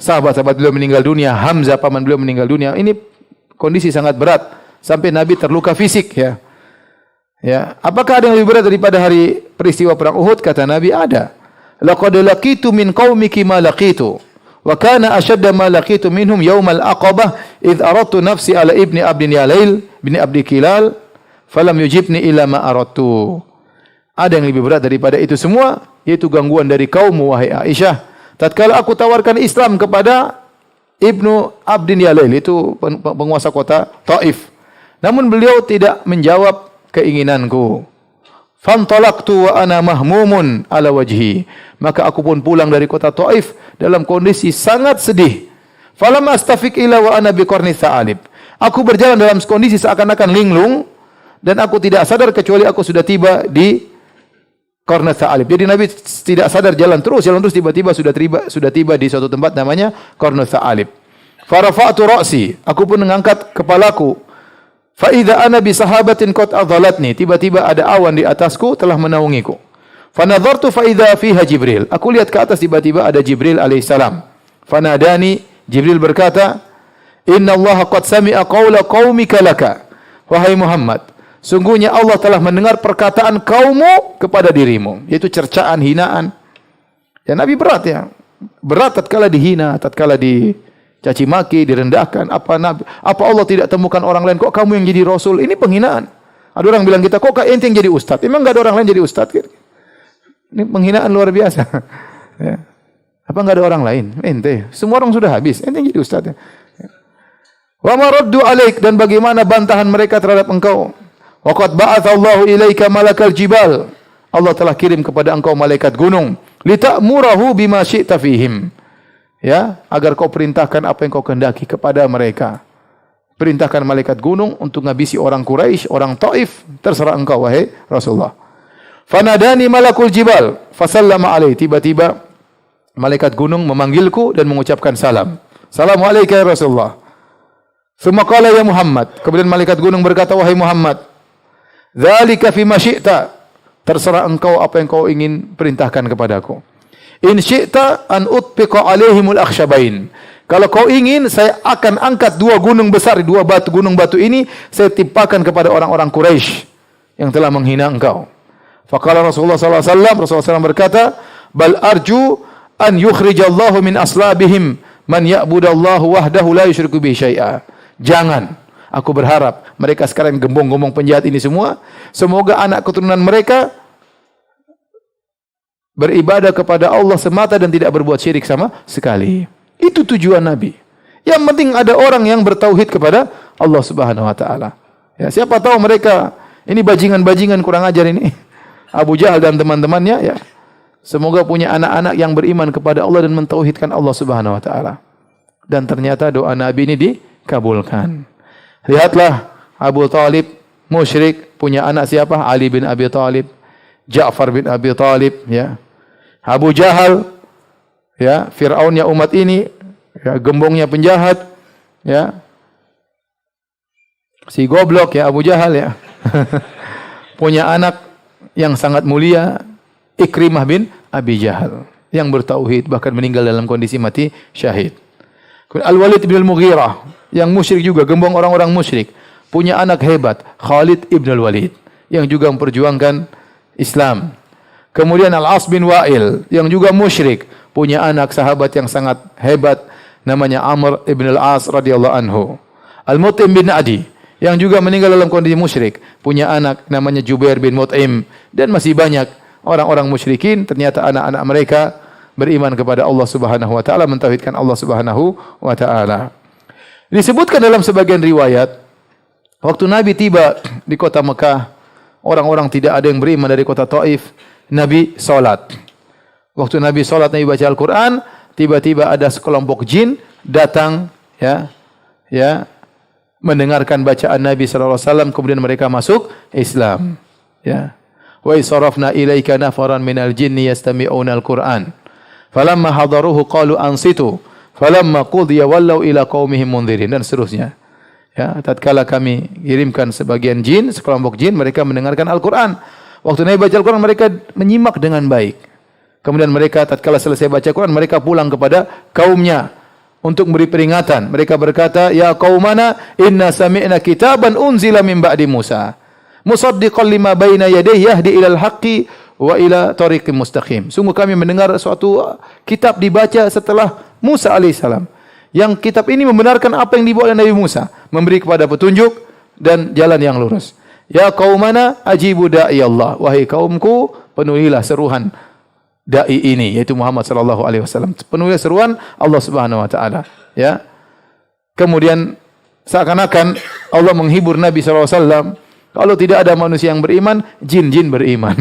sahabat-sahabat beliau meninggal dunia, Hamzah paman beliau meninggal dunia. Ini kondisi sangat berat. Sampai Nabi terluka fisik, ya. Ya, apakah ada yang lebih berat daripada hari peristiwa perang Uhud? Kata Nabi, ada. Laqad laqitu min qaumiki ma laqitu wa kana ashadda ma laqitu minhum yaumal aqabah id aradtu nafsi ala ibni abdin yalail bin abdi kilal falam yujibni ila ma aradtu. Ada yang lebih berat daripada itu semua, yaitu gangguan dari kaummu wahai Aisyah. Tatkala aku tawarkan Islam kepada Ibnu Abdin Yalail, itu penguasa kota Taif. Namun beliau tidak menjawab keinginanku. Fantalaqtu wa ana mahmumun ala wajhi. Maka aku pun pulang dari kota Taif dalam kondisi sangat sedih. Falam astafiq ila wa ana biqarni tha'alib. Aku berjalan dalam kondisi seakan-akan linglung dan aku tidak sadar kecuali aku sudah tiba di qarna tha'alib. Jadi Nabi tidak sadar jalan terus tiba-tiba sudah tiba di suatu tempat namanya qarna tha'alib. Farafa'tu ra'si. Aku pun mengangkat kepalaku. Fa idza ana bi sahabatin qad adhalatni, tiba-tiba ada awan di atasku telah menaungiku. Fa nadhartu fa idza fiha Jibril. Aku lihat ke atas, tiba-tiba ada Jibril alaihissalam. Fanadani, Jibril berkata, "Inna Allah qad sami'a qaula qaumika laka." Wahai Muhammad, sungguhnya Allah telah mendengar perkataan kaummu kepada dirimu, yaitu cercaan, hinaan. Ya, Nabi berat, ya. Berat tatkala dihina, tatkala caci maki, direndahkan. Apa Allah tidak temukan orang lain? Kok kamu yang jadi rasul? Ini penghinaan. Ada orang bilang kita, kok ente yang jadi ustaz? Emang enggak ada orang lain jadi ustaz? Ini penghinaan luar biasa. Ya. Apa enggak ada orang lain? Ente. Semua orang sudah habis. Ente yang jadi ustaz. Ya. Wa ma raddu alaik, dan bagaimana bantahan mereka terhadap engkau? Wa qad ba'atsallahu ilaika malakal jibal. Allah telah kirim kepada engkau malaikat gunung. Lita'murahu bima syi'ta fihim. Ya, agar kau perintahkan apa yang kau kehendaki kepada mereka. Perintahkan malaikat gunung untuk ngabisi orang Quraisy, orang Taif, terserah engkau wahai Rasulullah. Fanadani malakul jibal, fasallama alaihi. Tiba-tiba malaikat gunung memanggilku dan mengucapkan salam. Assalamualaikum ya Rasulullah. Tsumma qala ya Muhammad. Kemudian malaikat gunung berkata, wahai Muhammad, dzalika fima syi'ta. Terserah engkau apa yang kau ingin perintahkan kepadaku. In syi'ta an utbiqa alaihimul akhsyabain. Kalau kau ingin, saya akan angkat dua gunung besar, gunung batu ini saya timpakan kepada orang-orang Quraisy yang telah menghina engkau. Faqala Rasulullah sallallahu alaihi wasallam, Rasulullah SAW berkata, bal arju an yukhrijallahu min aslabihim man ya'budallahu wahdahu la yusyriku bihi syai'a. Jangan, aku berharap mereka sekarang gembong-gembong penjahat ini semua, semoga anak keturunan mereka beribadah kepada Allah semata dan tidak berbuat syirik sama sekali. Itu tujuan Nabi. Yang penting ada orang yang bertauhid kepada Allah Subhanahu wa taala. Ya, siapa tahu mereka ini bajingan-bajingan kurang ajar ini. Abu Jahal dan teman-temannya ya. Semoga punya anak-anak yang beriman kepada Allah dan mentauhidkan Allah Subhanahu wa taala. Dan ternyata doa Nabi ini dikabulkan. Lihatlah Abu Talib musyrik, punya anak siapa? Ali bin Abi Talib, Ja'far bin Abi Talib, ya. Abu Jahal, ya, Fir'aunnya umat ini, ya, gembongnya penjahat, ya. Si goblok ya Abu Jahal ya. Punya anak yang sangat mulia, Ikrimah bin Abi Jahal, yang bertauhid bahkan meninggal dalam kondisi mati syahid. Al-Walid bin Al-Mughirah yang musyrik juga, gembong orang-orang musyrik, punya anak hebat, Khalid ibn Al-Walid, yang juga memperjuangkan Islam. Kemudian Al-As bin Wa'il yang juga musyrik, punya anak sahabat yang sangat hebat namanya Amr ibn Al-As radhiyallahu anhu. Al-Mut'im bin Adi yang juga meninggal dalam kondisi musyrik, punya anak namanya Jubair bin Mut'im, dan masih banyak orang-orang musyrikin ternyata anak-anak mereka beriman kepada Allah Subhanahu wa taala, mentauhidkan Allah Subhanahu wa taala. Disebutkan dalam sebagian riwayat, waktu Nabi tiba di kota Mekah, orang-orang tidak ada yang beriman dari kota Taif, Nabi salat. Waktu Nabi salat, Nabi baca Al-Qur'an, tiba-tiba ada sekelompok jin datang ya mendengarkan bacaan Nabi sallallahu alaihi wasallam, kemudian mereka masuk Islam, ya. Wa isarafna ilaika nafaran minal jinni yastami'una al-Qur'an. Falamma hadaruhu qalu ansitu. Falamma qudiya wallau ila qaumihim mundzirin, dan seterusnya. Ya, tatkala kami kirimkan sebagian jin, sekelompok jin, mereka mendengarkan Al-Qur'an. Waktu Nabi baca Al-Qur'an, mereka menyimak dengan baik. Kemudian mereka tatkala selesai baca Al-Qur'an, mereka pulang kepada kaumnya untuk memberi peringatan. Mereka berkata, "Ya qaumana, inna sami'na kitaban unzila min ba'di Musa, musaddiqan lima baina yadayhi yahdi ilal haqqi wa ila tariqim mustaqim." Sungguh kami mendengar suatu kitab dibaca setelah Musa alaihissalam. Yang kitab ini membenarkan apa yang dibawa oleh Nabi Musa, memberi kepada petunjuk dan jalan yang lurus. Ya qaumana ajibu da'i Allah. Wahai kaumku, penuhilah seruan dai ini, yaitu Muhammad sallallahu alaihi wasallam. Penuhilah seruan Allah Subhanahu wa taala, ya. Kemudian seakan-akan Allah menghibur Nabi sallallahu alaihi wasallam. Kalau tidak ada manusia yang beriman, jin-jin beriman.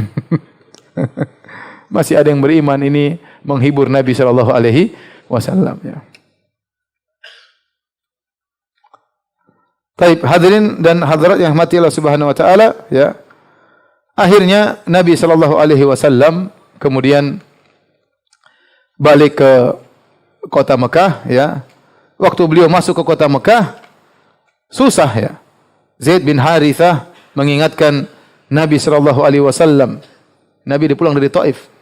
Masih ada yang beriman, ini menghibur Nabi sallallahu alaihi wasallam, ya. Baik, hadirin dan hadirat yang mati Allah Subhanahu wa taala, ya. Akhirnya Nabi sallallahu alaihi wasallam kemudian balik ke kota Mekah, ya. Waktu beliau masuk ke kota Mekah, susah, ya. Zaid bin Harithah mengingatkan Nabi sallallahu alaihi wasallam. Nabi pulang dari Taif.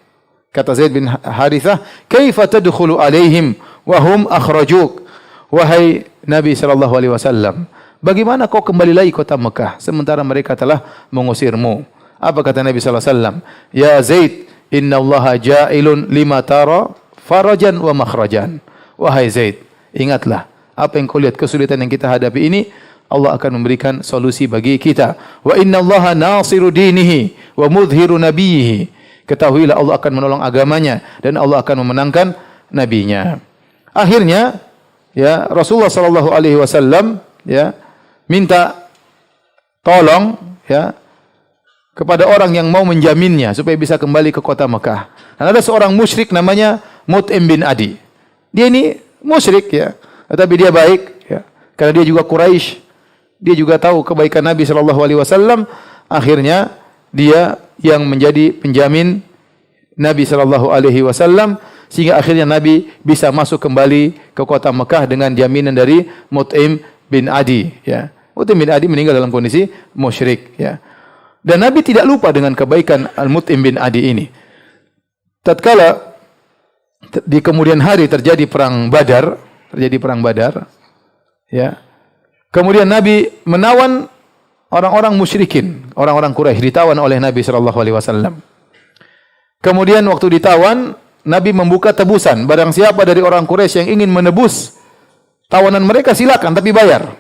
Kata Zaid bin Harithah, "Kaifa tadkhulu alaihim wa hum akhrajuk?" Wahai Nabi sallallahu alaihi wasallam, bagaimana kau kembali lagi kota Mekah sementara mereka telah mengusirmu? Apa kata Nabi sallallahu alaihi wasallam? "Ya Zaid, innallaha ja'ilun lima tara farajan wa makhrajan." Wahai Zaid, ingatlah apa yang kau lihat, kesulitan yang kita hadapi ini, Allah akan memberikan solusi bagi kita. Wa innallaha nasiru dinihi wa mudhiru nabiyhi. Ketahuilah Allah akan menolong agamanya dan Allah akan memenangkan nabinya. Akhirnya, ya, Rasulullah sallallahu alaihi wasallam, ya, minta tolong, ya, kepada orang yang mau menjaminnya supaya bisa kembali ke kota Mekah. Dan ada seorang musyrik namanya Mut'im bin Adi. Dia ini musyrik, ya, tetapi dia baik, ya, karena dia juga Quraisy. Dia juga tahu kebaikan Nabi sallallahu alaihi wasallam. Akhirnya dia yang menjadi penjamin Nabi sallallahu alaihi wasallam, sehingga akhirnya Nabi bisa masuk kembali ke kota Mekah dengan jaminan dari Mut'im bin Adi, ya. Mut'im bin Adi meninggal dalam kondisi musyrik, ya. Dan Nabi tidak lupa dengan kebaikan Al-Mut'im bin Adi ini. Tatkala di kemudian hari terjadi perang Badar, ya. Kemudian Nabi menawan orang-orang musyrikin, orang-orang Quraisy ditawan oleh Nabi sallallahu alaihi wasallam. Kemudian waktu ditawan, Nabi membuka tebusan. Barang siapa dari orang Quraisy yang ingin menebus tawanan mereka, silakan, tapi bayar.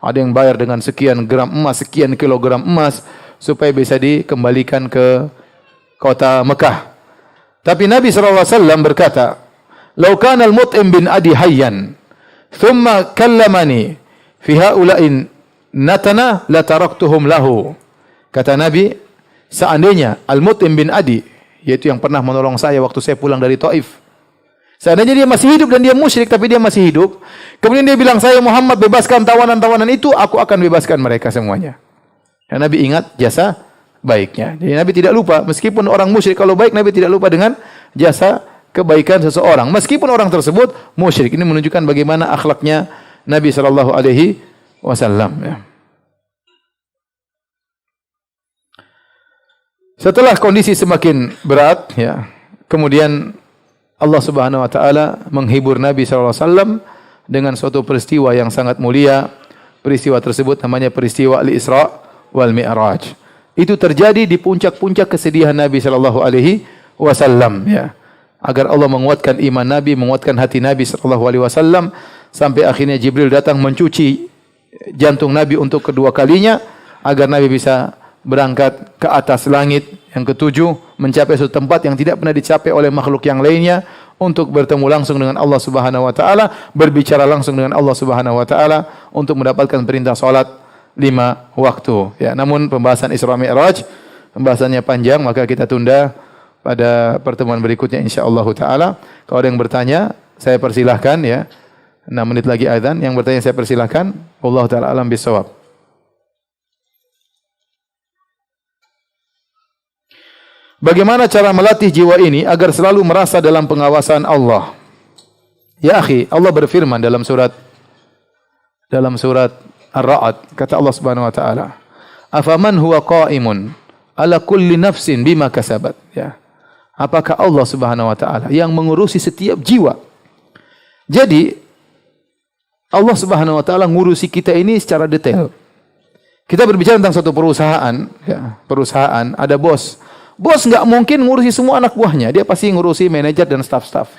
Ada yang bayar dengan sekian gram emas, sekian kilogram emas supaya bisa dikembalikan ke kota Mekah. Tapi Nabi sallallahu alaihi wasallam berkata, "Law kana al-Mut'im bin Adi hayyan, thumma kallamani fi haula'in natana la taraktuhum lahu." Kata Nabi, seandainya Al-Mut'im bin Adi, yaitu yang pernah menolong saya waktu saya pulang dari Taif, seandainya dia masih hidup dan dia musyrik tapi dia masih hidup, kemudian dia bilang, "Saya Muhammad bebaskan tawanan-tawanan itu," aku akan bebaskan mereka semuanya. Dan Nabi ingat jasa baiknya. Jadi Nabi tidak lupa, meskipun orang musyrik kalau baik, Nabi tidak lupa dengan jasa kebaikan seseorang, meskipun orang tersebut musyrik. Ini menunjukkan bagaimana akhlaknya Nabi sallallahu alaihi wasallam, ya. Setelah kondisi semakin berat, ya, kemudian Allah Subhanahu wa taala menghibur Nabi sallallahu alaihi wasallam dengan suatu peristiwa yang sangat mulia. Peristiwa tersebut namanya peristiwa Al-Isra wal Mi'raj. Itu terjadi di puncak-puncak kesedihan Nabi sallallahu alaihi wasallam, ya. Agar Allah menguatkan iman Nabi, menguatkan hati Nabi sallallahu alaihi wasallam, sampai akhirnya Jibril datang mencuci jantung Nabi untuk kedua kalinya agar Nabi bisa berangkat ke atas langit yang ketujuh, mencapai suatu tempat yang tidak pernah dicapai oleh makhluk yang lainnya, untuk bertemu langsung dengan Allah Subhanahu wa taala, berbicara langsung dengan Allah Subhanahu wa taala, untuk mendapatkan perintah salat 5 waktu, ya. Namun pembahasan Isra Mi'raj pembahasannya panjang, maka kita tunda pada pertemuan berikutnya insyaallah taala. Kalau ada yang bertanya, saya persilahkan, ya. 6 menit lagi azan. Yang bertanya saya persilahkan. Wallahu taala alam bisawab. Bagaimana cara melatih jiwa ini agar selalu merasa dalam pengawasan Allah? Ya akhi, Allah berfirman dalam surat Ar-Ra'd, kata Allah Subhanahu wa taala, "Afaman huwa qa'imun ala kulli nafsin bima kasabat." Ya. Apakah Allah Subhanahu wa taala yang mengurusi setiap jiwa? Jadi Allah Subhanahu wa taala ngurusi kita ini secara detail. Kita berbicara tentang suatu perusahaan, ya, perusahaan ada bos. Bos nggak mungkin ngurusi semua anak buahnya. Dia pasti ngurusi manajer dan staf-staf.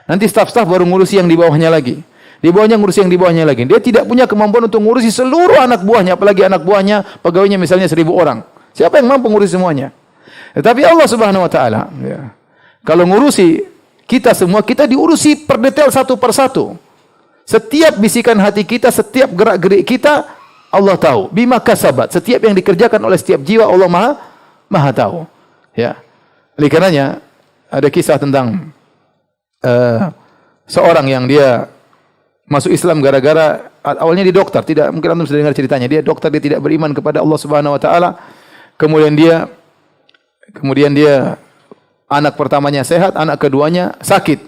Nanti staf-staf baru ngurusi yang di bawahnya lagi. Di bawahnya ngurusi yang di bawahnya lagi. Dia tidak punya kemampuan untuk ngurusi seluruh anak buahnya. Apalagi anak buahnya, pegawainya misalnya 1000 orang. Siapa yang mampu ngurusi semuanya? Tetapi Allah Subhanahu wa taala, ya, kalau ngurusi kita semua, kita diurusi per detail satu per satu. Setiap bisikan hati kita, setiap gerak-gerik kita, Allah tahu. Bima kasabat. Setiap yang dikerjakan oleh setiap jiwa, Allah Maha tahu. Ya, oleh karenanya ada kisah tentang seorang yang dia masuk Islam gara-gara awalnya dia dokter, tidak mungkin antum sudah dengar ceritanya. Dia dokter, dia tidak beriman kepada Allah Subhanahu wa taala. Kemudian dia anak pertamanya sehat, anak keduanya sakit.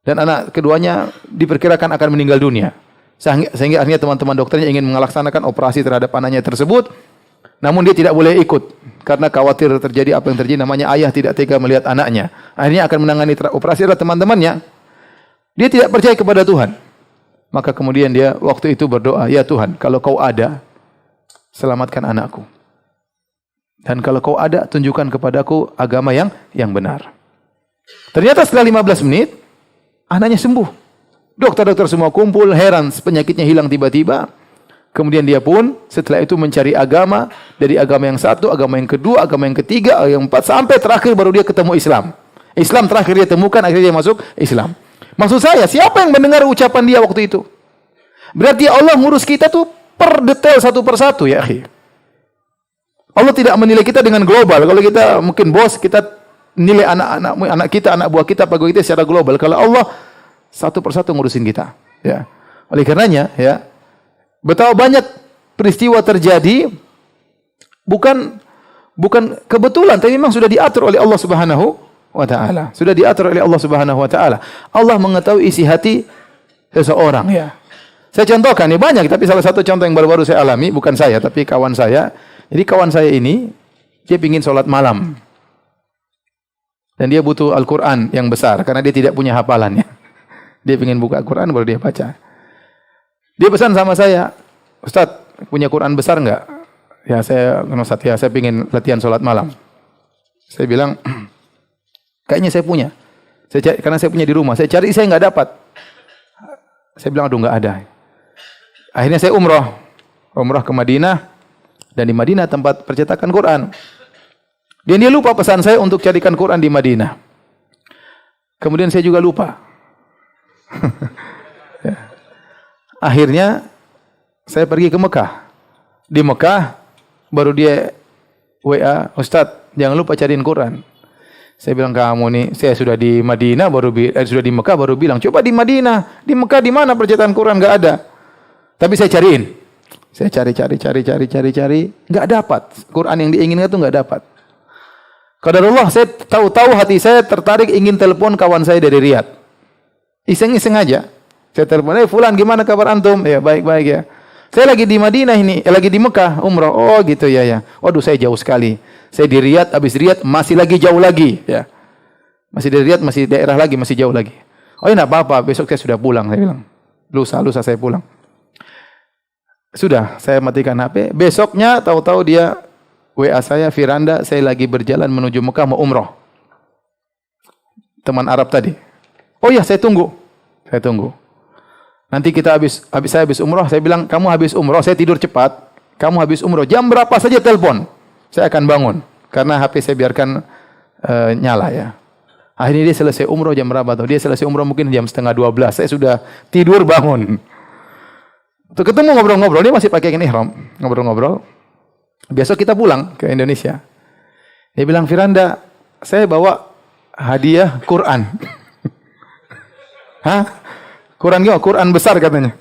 Dan anak keduanya diperkirakan akan meninggal dunia. Sehingga akhirnya teman-teman dokternya ingin melaksanakan operasi terhadap anaknya tersebut. Namun dia tidak boleh ikut karena khawatir terjadi apa yang terjadi, namanya ayah tidak tega melihat anaknya. Akhirnya akan menangani operasi adalah teman-temannya. Dia tidak percaya kepada Tuhan. Maka kemudian dia waktu itu berdoa, "Ya Tuhan, kalau Kau ada, selamatkan anakku. Dan kalau Kau ada, tunjukkan kepadaku agama yang benar." Ternyata setelah 15 menit anaknya sembuh. Dokter-dokter semua kumpul, heran penyakitnya hilang tiba-tiba. Kemudian dia pun setelah itu mencari agama, dari agama yang satu, agama yang kedua, agama yang ketiga, agama yang keempat, sampai terakhir baru dia ketemu Islam. Islam terakhir dia temukan, akhirnya dia masuk Islam. Maksud saya, siapa yang mendengar ucapan dia waktu itu? Berarti Allah ngurus kita tuh per detail satu per satu, ya akhi. Allah tidak menilai kita dengan global. Kalau kita mungkin bos, kita nilai anak kita, anak buah kita, pegawai kita secara global. Kalau Allah satu persatu ngurusin kita, ya. Oleh karenanya, ya, betapa banyak peristiwa terjadi bukan kebetulan, tapi memang sudah diatur oleh Allah Subhanahu wa taala. Sudah diatur oleh Allah Subhanahu wa taala. Allah mengetahui isi hati seseorang, ya. Saya contohkan, ini banyak, tapi salah satu contoh yang baru-baru saya alami, bukan saya, tapi kawan saya. Jadi kawan saya ini, dia ingin sholat malam. Dan dia butuh Al-Quran yang besar, karena dia tidak punya hafalannya. Dia ingin buka Al-Quran, baru dia baca. Dia pesan sama saya, "Ustaz, punya Quran besar enggak?" "Ya, saya ingin latihan sholat malam." Saya bilang, "Kayaknya saya punya. Karena saya punya di rumah. Saya cari, saya enggak dapat." Saya bilang, "Aduh, enggak ada." Akhirnya saya umrah ke Madinah, dan di Madinah tempat percetakan Quran. Dan dia lupa pesan saya untuk carikan Quran di Madinah. Kemudian saya juga lupa. Ya. Akhirnya saya pergi ke Mekah. Di Mekah baru dia WA, Ustadz, jangan lupa cariin Quran. Saya bilang, kamu nih, saya sudah di Madinah sudah di Mekah baru bilang, coba di Madinah, di Mekah di mana percetakan Quran? Enggak ada. Tapi saya cariin. Saya cari, enggak dapat. Quran yang diinginkan itu enggak dapat. Qadarullah, saya tahu hati saya tertarik ingin telepon kawan saya dari Riyadh. Iseng-iseng aja. Saya telepon, fulan gimana kabar antum? Ya, baik-baik ya. Saya lagi di Madinah ini, lagi di Mekah, umrah. Oh gitu ya. Waduh, saya jauh sekali. Saya di Riyadh, habis Riyadh masih lagi jauh lagi, ya. Masih di Riyadh, masih daerah lagi, masih jauh lagi. Oh ya, enggak apa-apa, besok saya sudah pulang, saya bilang. Lusa saya pulang. Sudah, saya matikan HP. Besoknya tahu-tahu dia WA saya, Firanda, saya lagi berjalan menuju Mekah mau umrah. Teman Arab tadi. Oh ya, saya tunggu. Nanti kita saya habis umrah, saya bilang, kamu habis umrah, saya tidur cepat. Kamu habis umrah, jam berapa saja telepon. Saya akan bangun. Karena HP saya biarkan nyala ya. Akhirnya dia selesai umrah jam berapa tuh? Dia selesai umrah mungkin jam 11:30. Saya sudah tidur bangun. Tuh ketemu ngobrol-ngobrol, dia masih pakai ihram. Ngobrol-ngobrol. Besok kita pulang ke Indonesia. Dia bilang, Firanda, saya bawa hadiah Quran. Hah? Quran gimana? Quran besar katanya.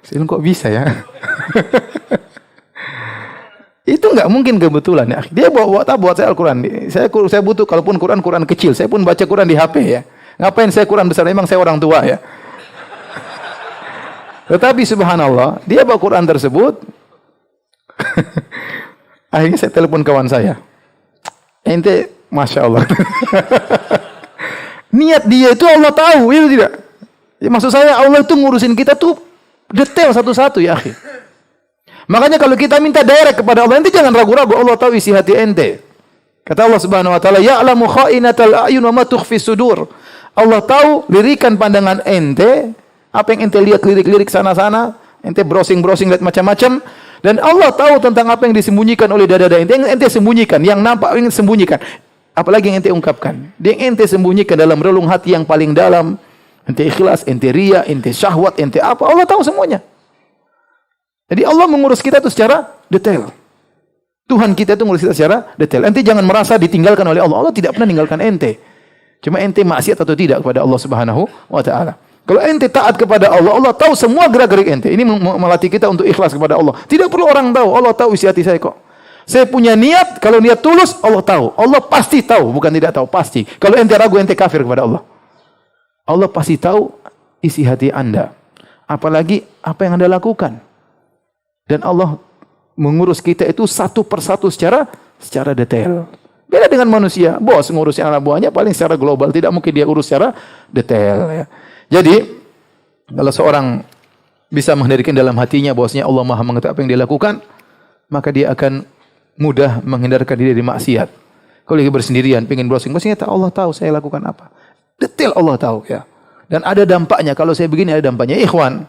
Saya bilang, kok bisa ya? Itu enggak mungkin kebetulan ya. Dia buat saya Al-Quran. Saya butuh, kalaupun Quran kecil. Saya pun baca Quran di HP ya. Ngapain saya Quran besar? Memang saya orang tua ya. Tetapi subhanallah, dia bawa Quran tersebut. Akhirnya saya telepon kawan saya. Ente, Masya Allah. Niat dia itu Allah tahu, itu tidak. Ya, maksud saya Allah itu ngurusin kita tuh detail satu-satu ya akhi. Makanya kalau kita minta direct kepada Allah, ente jangan ragu-ragu, Allah tahu isi hati ente. Kata Allah Subhanahu wa taala, "Ya'lamu kha'inatal a'yun wa ma tukhfi sudur." Allah tahu lirikan pandangan ente, apa yang ente lihat lirik-lirik sana-sana, ente browsing lihat macam-macam, dan Allah tahu tentang apa yang disembunyikan oleh dada-dada ente. Yang ente sembunyikan, yang nampak yang sembunyikan. Apalagi yang ente ungkapkan. Yang ente sembunyikan dalam relung hati yang paling dalam, ente ikhlas, ente riya, ente syahwat, ente apa, Allah tahu semuanya. Jadi Allah mengurus kita itu secara detail. Tuhan kita itu mengurus kita secara detail. Ente jangan merasa ditinggalkan oleh Allah. Allah tidak pernah meninggalkan ente. Cuma ente maksiat atau tidak kepada Allah Subhanahu wa taala. Kalau ente taat kepada Allah, Allah tahu semua gerak-gerik ente. Ini melatih kita untuk ikhlas kepada Allah. Tidak perlu orang tahu. Allah tahu isi hati saya kok. Saya punya niat, kalau niat tulus, Allah tahu. Allah pasti tahu, bukan tidak tahu, pasti. Kalau ente ragu, ente kafir kepada Allah. Allah pasti tahu isi hati Anda. Apalagi apa yang Anda lakukan. Dan Allah mengurus kita itu satu persatu secara detail. Beda dengan manusia, bos ngurusin anak buahnya paling secara global, tidak mungkin dia urus secara detail. Ya. Jadi kalau seorang bisa menghindarkan dalam hatinya bahwasanya Allah Maha mengetahui apa yang dia lakukan, maka dia akan mudah menghindarkan diri dari maksiat. Kalau lagi bersendirian, pengen browsing, Allah tahu saya lakukan apa. Detail Allah tahu ya. Dan ada dampaknya. Kalau saya begini ada dampaknya. Ikhwan,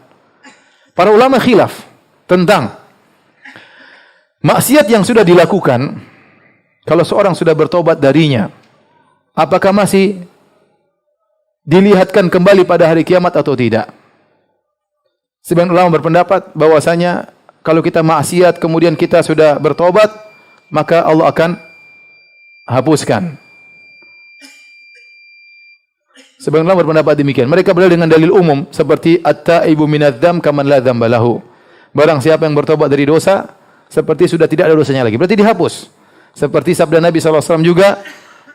para ulama khilaf tentang maksiat yang sudah dilakukan, kalau seorang sudah bertobat darinya, apakah masih dilihatkan kembali pada hari kiamat atau tidak? Sebagian ulama berpendapat bahwasanya kalau kita maksiat kemudian kita sudah bertobat, maka Allah akan hapuskan. Sebagian ulama berpendapat demikian. Mereka berdalil dengan dalil umum seperti at-taibu minadz-dzam kaman la dzamba lahu. Barang siapa yang bertobat dari dosa, seperti sudah tidak ada dosanya lagi. Berarti dihapus. Seperti sabda Nabi SAW juga,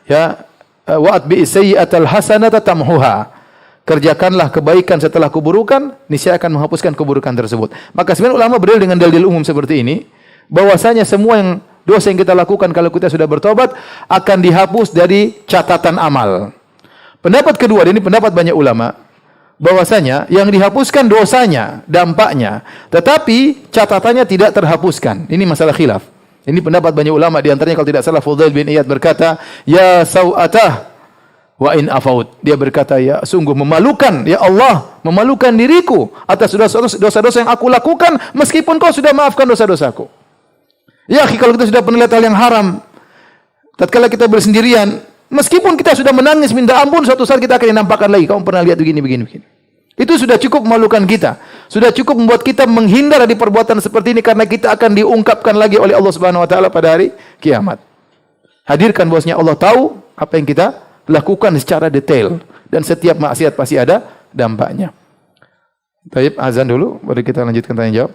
ya, wa'at bi'is sayyi'atal hasanata tamhuha. Kerjakanlah kebaikan setelah keburukan, niscaya akan menghapuskan keburukan tersebut. Maka sebenarnya ulama berdalil dengan dalil umum seperti ini, bahwasanya semua yang dosa yang kita lakukan kalau kita sudah bertobat akan dihapus dari catatan amal. Pendapat kedua, ini pendapat banyak ulama, bahwasanya yang dihapuskan dosanya, dampaknya, tetapi catatannya tidak terhapuskan. Ini masalah khilaf. Ini pendapat banyak ulama, di antaranya kalau tidak salah Fudail bin Iyad berkata, ya sawatah wa in afaut. Dia berkata, ya sungguh memalukan, ya Allah, memalukan diriku atas dosa-dosa yang aku lakukan meskipun kau sudah maafkan dosa-dosaku. Ya, kalau kita sudah pernah lihat hal yang haram, tatkala kita bersendirian, Meskipun kita sudah menangis minta ampun, suatu saat kita akan dinampakkan lagi. Kamu pernah lihat begini. Itu sudah cukup memalukan kita. Sudah cukup membuat kita menghindar dari perbuatan seperti ini karena kita akan diungkapkan lagi oleh Allah Subhanahu wa taala pada hari kiamat. Hadirkan bahwasanya Allah tahu apa yang kita lakukan secara detail dan setiap maksiat pasti ada dampaknya. Baik, azan dulu baru kita lanjutkan tanya jawab.